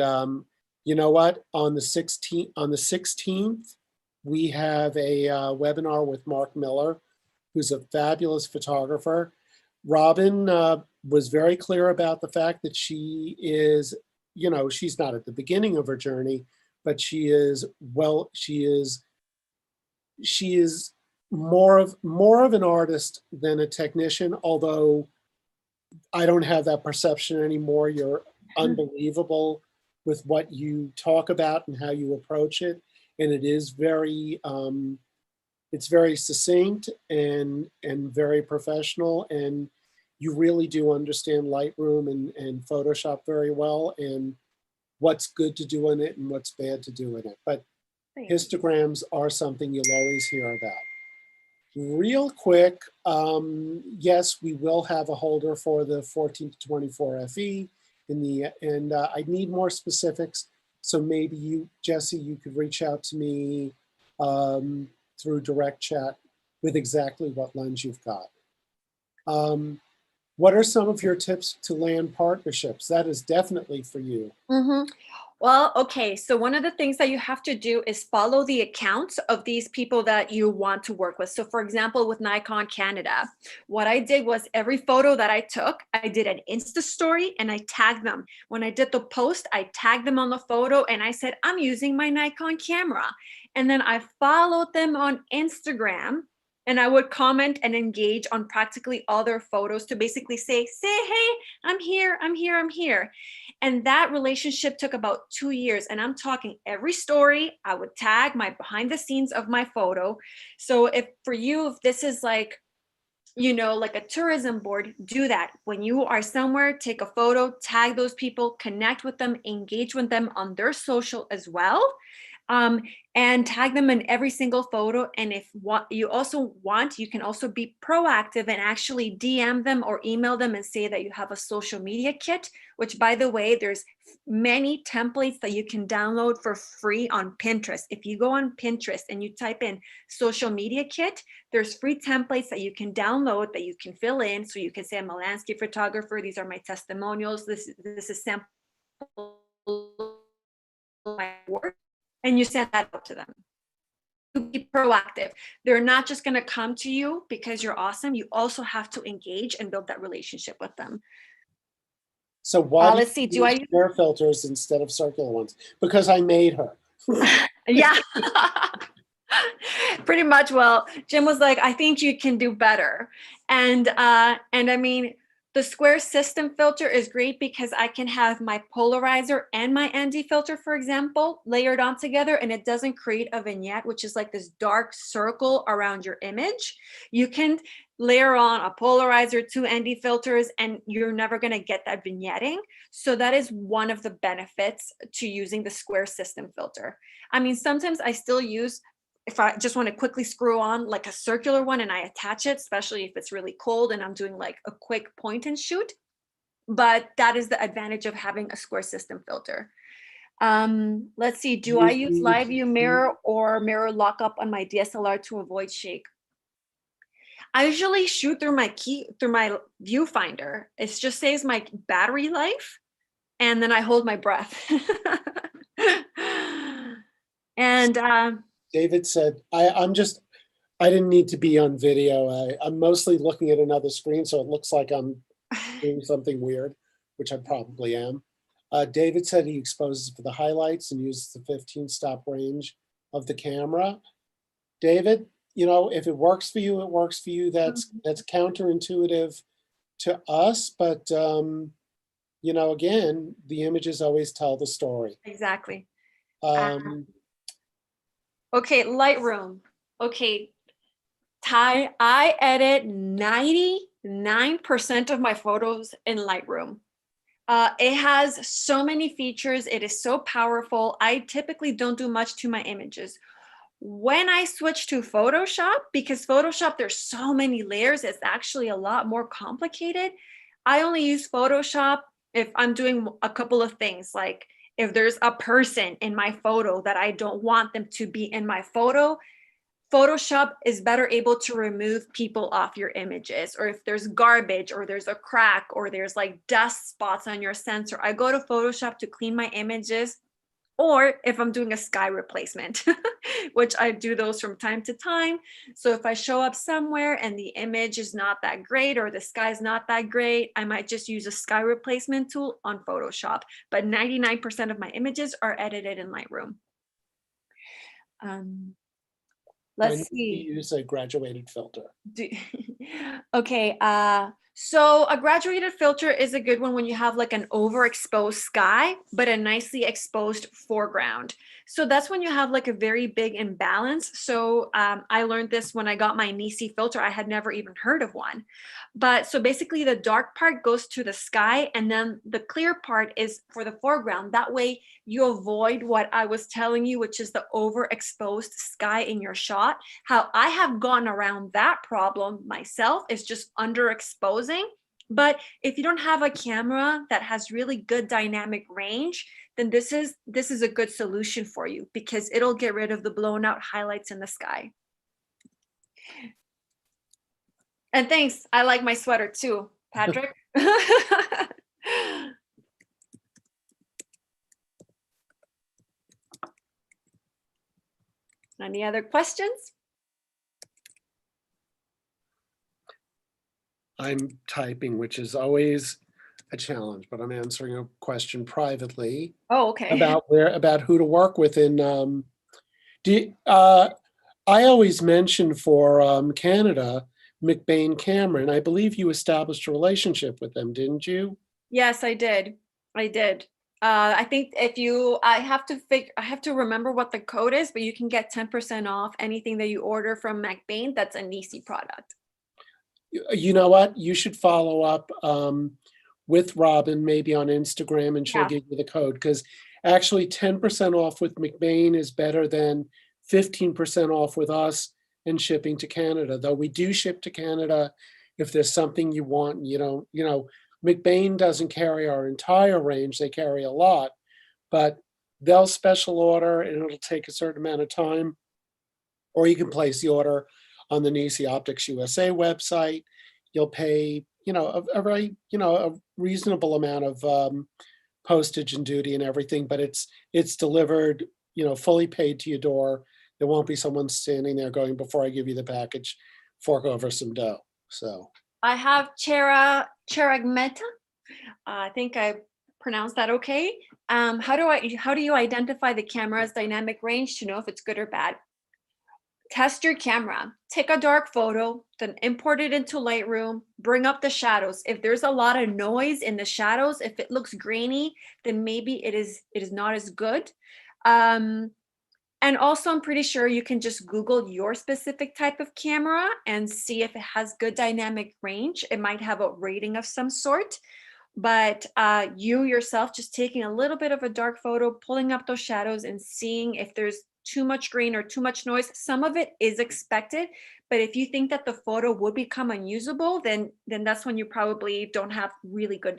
you know what? On the 16th, we have a webinar with Mark Miller, who's a fabulous photographer. Robin was very clear about the fact that she is, she's not at the beginning of her journey, but she is more of an artist than a technician, although I don't have that perception anymore. You're unbelievable with what you talk about and how you approach it. And it is it's very succinct and very professional. And you really do understand Lightroom and Photoshop very well, and what's good to do in it and what's bad to do in it. But histograms are something you'll always hear about. Real quick, yes, we will have a holder for the 14 to 24 FE and I need more specifics. So maybe you, Jesse, you could reach out to me through direct chat with exactly what lens you've got. What are some of your tips to land partnerships? That is definitely for you. Well, okay, so one of the things that you have to do is follow the accounts of these people that you want to work with. So for example, with Nikon Canada, what I did was every photo that I took, I did an Insta story and I tagged them. When I did the post, I tagged them on the photo and I said, I'm using my Nikon camera. And then I followed them on Instagram, and I would comment and engage on practically all their photos to basically say, hey, I'm here, I'm here, I'm here. And that relationship took about 2 years. And I'm talking every story, I would tag my behind the scenes of my photo. So if this is like, like a tourism board, do that. When you are somewhere, take a photo, tag those people, connect with them, engage with them on their social as well. And tag them in every single photo. And if what you also want, you can also be proactive and actually DM them or email them and say that you have a social media kit, which, by the way, there's many templates that you can download for free on Pinterest. If you go on Pinterest and you type in social media kit, there's free templates that you can download that you can fill in. So you can say, I'm a landscape photographer. These are my testimonials. This is sample my work. And you send that out to them. Be proactive. They're not just going to come to you because you're awesome. You also have to engage and build that relationship with them. So why let's see. do I use square filters instead of circular ones? Because I made her. Yeah. Pretty much. Well, Jim was like, I think you can do better. And I mean, the square system filter is great because I can have my polarizer and my ND filter, for example, layered on together, and it doesn't create a vignette, which is like this dark circle around your image. You can layer on a polarizer, 2 ND filters, and you're never going to get that vignetting. So that is one of the benefits to using the square system filter. I mean, sometimes I still use, if I just want to quickly screw on like a circular one and I attach it, especially if it's really cold and I'm doing like a quick point and shoot. But that is the advantage of having a square system filter. Let's see, do I use live view mirror or mirror lockup on my DSLR to avoid shake? I usually shoot through my viewfinder. It just saves my battery life, and then I hold my breath. And David said, I didn't need to be on video. I'm mostly looking at another screen, so it looks like I'm doing something weird, which I probably am. David said he exposes for the highlights and uses the 15 stop range of the camera. David, you know, if it works for you, it works for you. That's counterintuitive to us, but you know, again, the images always tell the story. exactly. Okay, Lightroom. Okay, Ty, I edit 99% of my photos in Lightroom. It has so many features. It is so powerful. I typically don't do much to my images. When I switch to Photoshop, because Photoshop, there's so many layers, it's actually a lot more complicated. I only use Photoshop if I'm doing a couple of things, like if there's a person in my photo that I don't want them to be in my photo, Photoshop is better able to remove people off your images. Or if there's garbage or there's a crack or there's like dust spots on your sensor, I go to Photoshop to clean my images. Or if I'm doing a sky replacement, which I do those from time to time. So if I show up somewhere and the image is not that great or the sky is not that great, I might just use a sky replacement tool on Photoshop. But 99% of my images are edited in Lightroom. Let's see. You use a graduated filter. Okay, so a graduated filter is a good one when you have like an overexposed sky, but a nicely exposed foreground. So that's when you have like a very big imbalance. So I learned this when I got my NiSi filter. I had never even heard of one. But so basically the dark part goes to the sky and then the clear part is for the foreground. That way you avoid what I was telling you, which is the overexposed sky in your shot. How I have gone around that problem myself is just underexposing. But if you don't have a camera that has really good dynamic range, then this is a good solution for you because it'll get rid of the blown out highlights in the sky. And thanks, I like my sweater too, Patrick. Any other questions? I'm typing, which is always a challenge, but I'm answering a question privately. Oh, okay. About who to work with in. I always mention for Canada, McBain Cameron. I believe you established a relationship with them, didn't you? Yes, I did. I did. I think I have to remember what the code is, but you can get 10% off anything that you order from McBain that's a NiSi product. You know what? You should follow up with Robin, maybe on Instagram, and she'll give you the code, because actually 10% off with McBain is better than 15% off with us and shipping to Canada. Though we do ship to Canada if there's something you want and you don't, you know, McBain doesn't carry our entire range, they carry a lot, but they'll special order and it'll take a certain amount of time. Or you can place the order on the NiSi Optics USA website. You'll pay, you know, a reasonable amount of postage and duty and everything, but it's delivered, you know, fully paid to your door. There won't be someone standing there going, before I give you the package, fork over some dough. So I have Cheragmeta. I think I pronounced that okay. How do you identify the camera's dynamic range to know if it's good or bad? Test your camera. Take a dark photo, then import it into Lightroom, bring up the shadows. If there's a lot of noise in the shadows, if it looks grainy, then maybe it is not as good. And also, I'm pretty sure you can just Google your specific type of camera and see if it has good dynamic range. It might have a rating of some sort. But you yourself just taking a little bit of a dark photo, pulling up those shadows and seeing if there's too much grain or too much noise. Some of it is expected, but if you think that the photo would become unusable, then that's when you probably don't have really good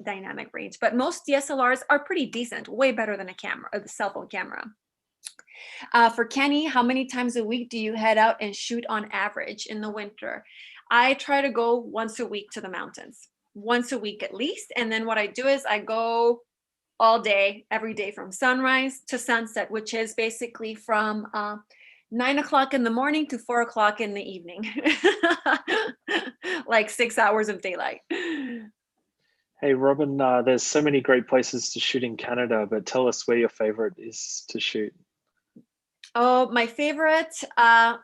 dynamic range. But most DSLRs are pretty decent, way better than a cell phone camera. For Kenny, how many times a week do you head out and shoot on average in the winter? I try to go once a week to the mountains, once a week at least. And then what I do is I go all day, every day from sunrise to sunset, which is basically from 9 o'clock in the morning to 4 o'clock in the evening, like 6 hours of daylight. Hey, Robin, there's so many great places to shoot in Canada, but tell us where your favorite is to shoot. Oh, my favorite.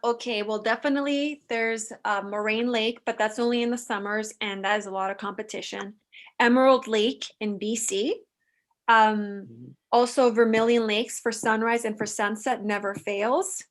Okay, well, definitely there's Moraine Lake, but that's only in the summers, and that is a lot of competition. Emerald Lake in BC. Also Vermilion Lakes for sunrise and for sunset never fails.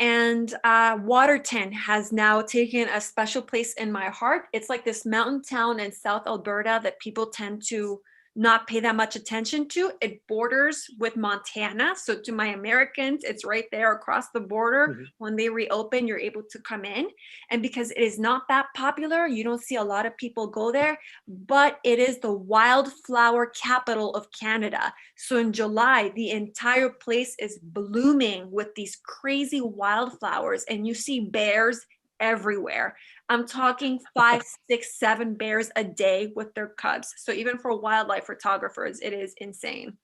And Waterton has now taken a special place in my heart. It's like this mountain town in South Alberta that people tend to not pay that much attention to. It borders with Montana. So to my Americans, it's right there across the border. Mm-hmm. When they reopen, you're able to come in. And because it is not that popular, you don't see a lot of people go there, but it is the wildflower capital of Canada. So in July, the entire place is blooming with these crazy wildflowers, and you see bears everywhere. I'm talking 5, 6, 7 bears a day with their cubs. So even for wildlife photographers, it is insane.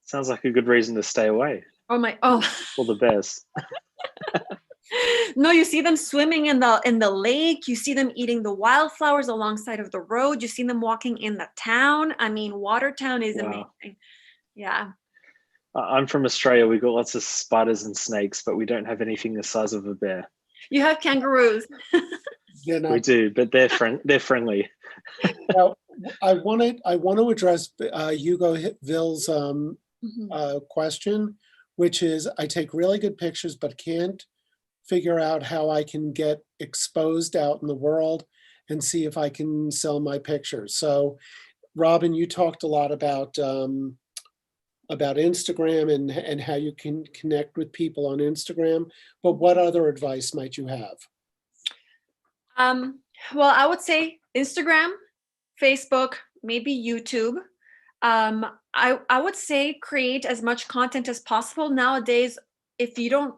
Sounds like a good reason to stay away. Oh. For the bears. No, you see them swimming in the lake. You see them eating the wildflowers alongside of the road. You see them walking in the town. I mean, Watertown is amazing. Yeah. I'm from Australia. We've got lots of spiders and snakes, but we don't have anything the size of a bear. You have kangaroos. We do, but they're friendly. Now, I want to address Hugo Ville's question, which is I take really good pictures, but can't figure out how I can get exposed out in the world and see if I can sell my pictures. So, Robin, you talked a lot about Instagram and how you can connect with people on Instagram, but what other advice might you have? Well, I would say Instagram, Facebook, maybe YouTube. I would say create as much content as possible. Nowadays, if you don't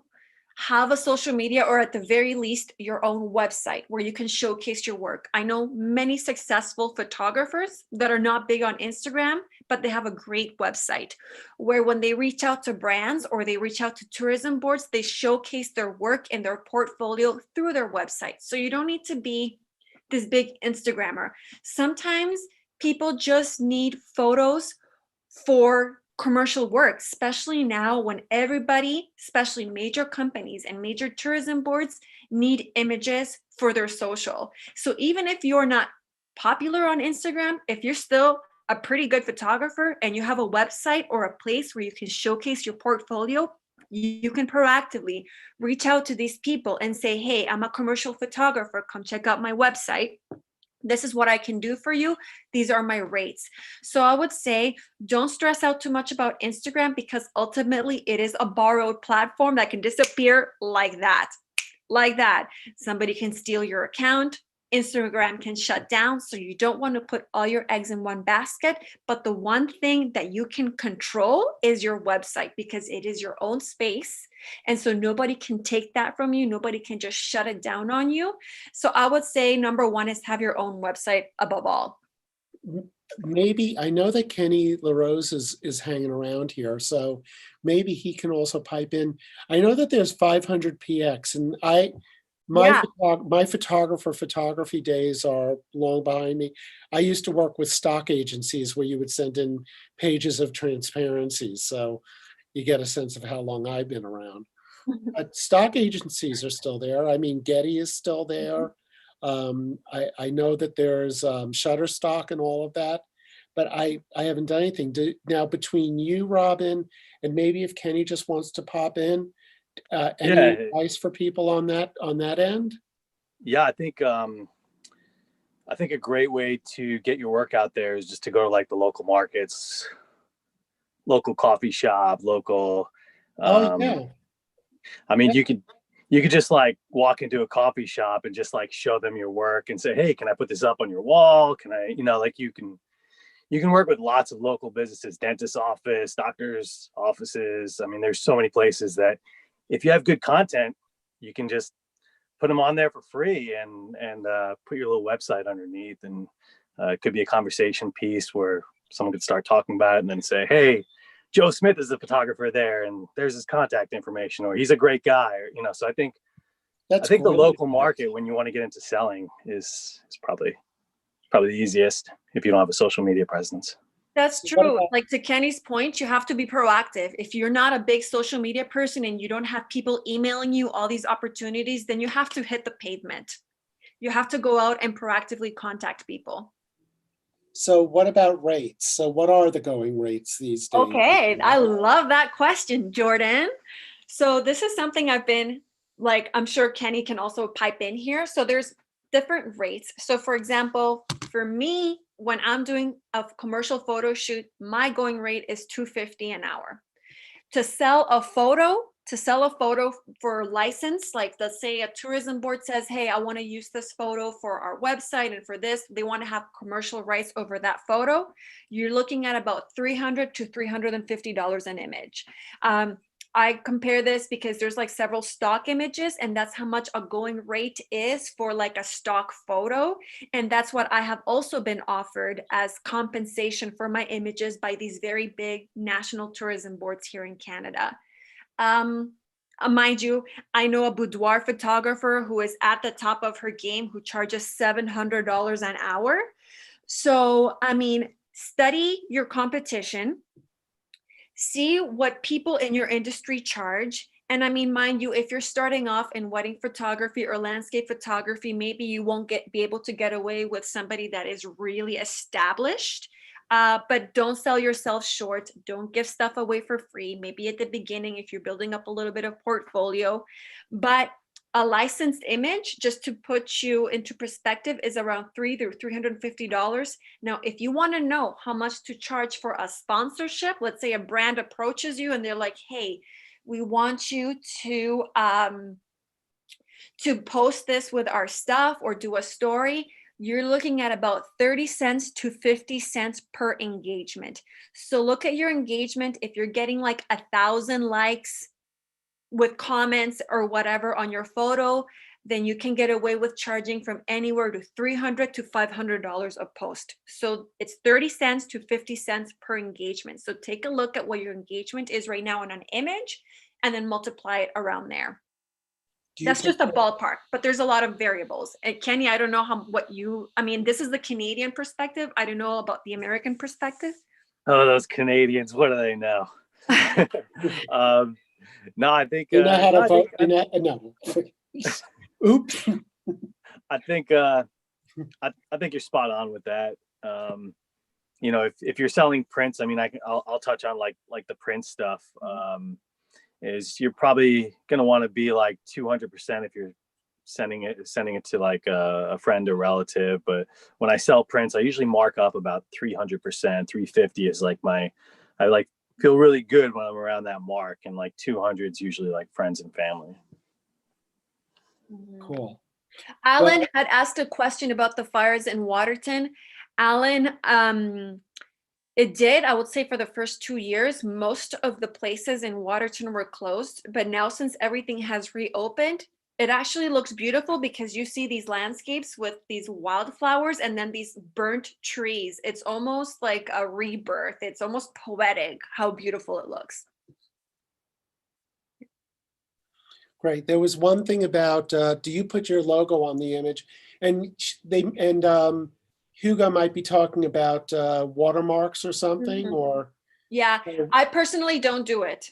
have a social media, or at the very least your own website where you can showcase your work. I know many successful photographers that are not big on Instagram, but they have a great website where when they reach out to brands or they reach out to tourism boards, they showcase their work and their portfolio through their website. So you don't need to be this big Instagrammer. Sometimes people just need photos for commercial work, especially now when everybody, especially major companies and major tourism boards, need images for their social. So even if you're not popular on Instagram, if you're still a pretty good photographer and you have a website or a place where you can showcase your portfolio, you can proactively reach out to these people and say, hey, I'm a commercial photographer, come check out my website. This is what I can do for you. These are my rates. So I would say don't stress out too much about Instagram, because ultimately it is a borrowed platform that can disappear like that. Like that. Somebody can steal your account. Instagram can shut down. So you don't want to put all your eggs in one basket. But the one thing that you can control is your website, because it is your own space. And so nobody can take that from you. Nobody can just shut it down on you. So I would say number one is have your own website above all. Maybe, I know that Kenny LaRose is hanging around here, so maybe he can also pipe in. I know that there's 500px, and Yeah. My photography days are long behind me. I used to work with stock agencies where you would send in pages of transparency, so you get a sense of how long I've been around. But stock agencies are still there. I mean, Getty is still there. I know that there's Shutterstock and all of that, but I haven't done anything. Now, between you, Robin, and maybe if Kenny just wants to pop in, any Yeah, advice for people on that end? yeah. I think a great way to get your work out there is just to go to like the local markets, local coffee shop, local. Oh, Um, yeah. I mean, Yeah. you could just like walk into a coffee shop and just like show them your work and say, hey, can I put this up on your wall? Can I, like you can work with lots of local businesses, dentist office, doctors offices. I mean, there's so many places that if you have good content, you can just put them on there for free and put your little website underneath. And it could be a conversation piece where someone could start talking about it and then say, hey, Joe Smith is the photographer there and there's his contact information, or he's a great guy, or, so I think That's the great. local market when you want to get into selling is probably the easiest if you don't have a social media presence. That's What true. about- Like to Kenny's point, you have to be proactive. If you're not a big social media person and you don't have people emailing you all these opportunities, then you have to hit the pavement. You have to go out and proactively contact people. So what about rates? So what are the going rates these days? Okay, I love that question, Jordan. So this is something I've been like, I'm sure Kenny can also pipe in here. So there's different rates. So for example, for me, when I'm doing a commercial photo shoot, my going rate is $250 an hour. To sell a photo for license, like let's say a tourism board says, hey, I want to use this photo for our website and for this, they want to have commercial rights over that photo. You're looking at about $300 to $350 an image. I compare this because there's like several stock images, and that's how much a going rate is for like a stock photo. And that's what I have also been offered as compensation for my images by these very big national tourism boards here in Canada. Mind you, I know a boudoir photographer who is at the top of her game who charges $700 an hour. So, I mean, study your competition. See what people in your industry charge. And I mean, mind you, if you're starting off in wedding photography or landscape photography, maybe you won't be able to get away with somebody that is really established. But don't sell yourself short. Don't give stuff away for free. Maybe at the beginning, if you're building up a little bit of portfolio, but a licensed image, just to put you into perspective, is around $300 to $350. Now, if you want to know how much to charge for a sponsorship, let's say a brand approaches you and they're like, hey, we want you to post this with our stuff or do a story, you're looking at about 30 cents to 50 cents per engagement. So look at your engagement. If you're getting like 1,000 likes with comments or whatever on your photo, then you can get away with charging from anywhere to $300 to $500 a post. So it's 30 cents to 50 cents per engagement. So take a look at what your engagement is right now on an image and then multiply it around there. That's just a ballpark, but there's a lot of variables. And Kenny, I don't know I mean, this is the Canadian perspective. I don't know about the American perspective. Oh, those Canadians, what do they know? No, I think You know how to vote? No. Oops. I think I think you're spot on with that. If you're selling prints, I mean, I'll touch on like the print stuff. Is you're probably gonna want to be like 200% if you're sending it to like a friend or relative. But when I sell prints, I usually mark up about 300%. 350 is like I feel really good when I'm around that mark, and like 200 is usually like friends and family. Cool. Alan had asked a question about the fires in Waterton. Alan, it did, I would say for the first 2 years, most of the places in Waterton were closed, but now since everything has reopened, it actually looks beautiful because you see these landscapes with these wildflowers and then these burnt trees. It's almost like a rebirth. It's almost poetic how beautiful it looks. Great. There was one thing about, do you put your logo on the image? And Hugo might be talking about watermarks or something, Mhm. or Yeah, I personally don't do it.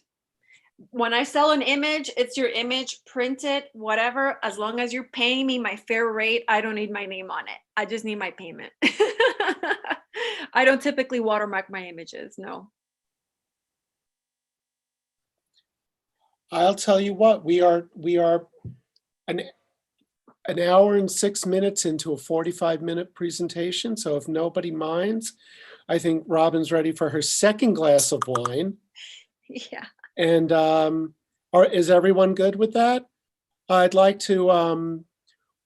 When I sell an image, it's your image, print it, whatever. As long as you're paying me my fair rate, I don't need my name on it. I just need my payment. I don't typically watermark my images, no. I'll tell you what, we are an hour and 6 minutes into a 45-minute presentation. So if nobody minds, I think Robin's ready for her second glass of wine. Yeah. And is everyone good with that? I'd like to,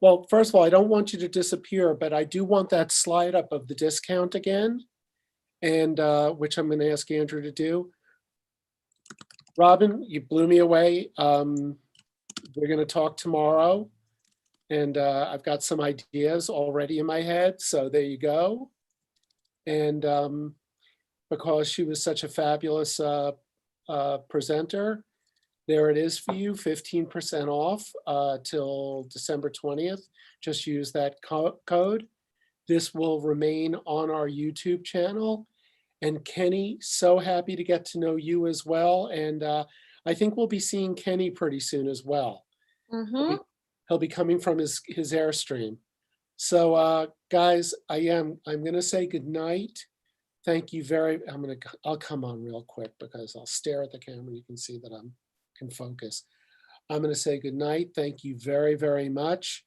well, first of all, I don't want you to disappear, but I do want that slide up of the discount again, and which I'm going to ask Andrew to do. Robin, you blew me away. We're going to talk tomorrow, and I've got some ideas already in my head, so there you go. And because she was such a fabulous presenter, there it is for you, 15% off till December 20th. Just use that code. This will remain on our YouTube channel. And Kenny, so happy to get to know you as well. And I think we'll be seeing Kenny pretty soon as well. Mm-hmm. He'll be coming from his Airstream. So guys, I'm gonna say good night. Thank you I'll come on real quick because I'll stare at the camera. You can see that I can focus. I'm gonna say good night. Thank you very, very much.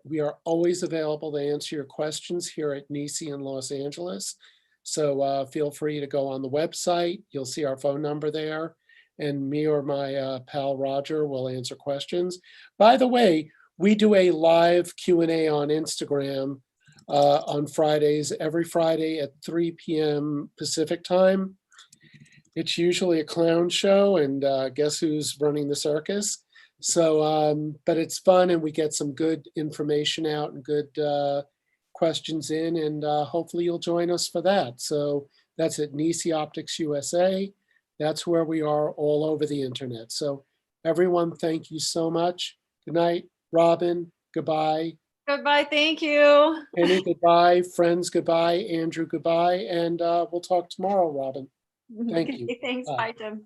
We are always available to answer your questions here at NiSi in Los Angeles. So feel free to go on the website. You'll see our phone number there. And me or my pal Roger will answer questions. By the way, we do a live Q&A on Instagram on Fridays, every Friday at 3 p.m. Pacific time. It's usually a clown show, and guess who's running the circus? So, but it's fun, and we get some good information out and good questions in, and hopefully you'll join us for that. So that's at NiSi Optics USA. That's where we are all over the internet. So everyone, thank you so much. Good night. Robin, goodbye. Goodbye, thank you. Penny, goodbye. Friends, goodbye. Andrew, goodbye. And we'll talk tomorrow, Robin. Thank you. Thanks, Bye. bye, Tim.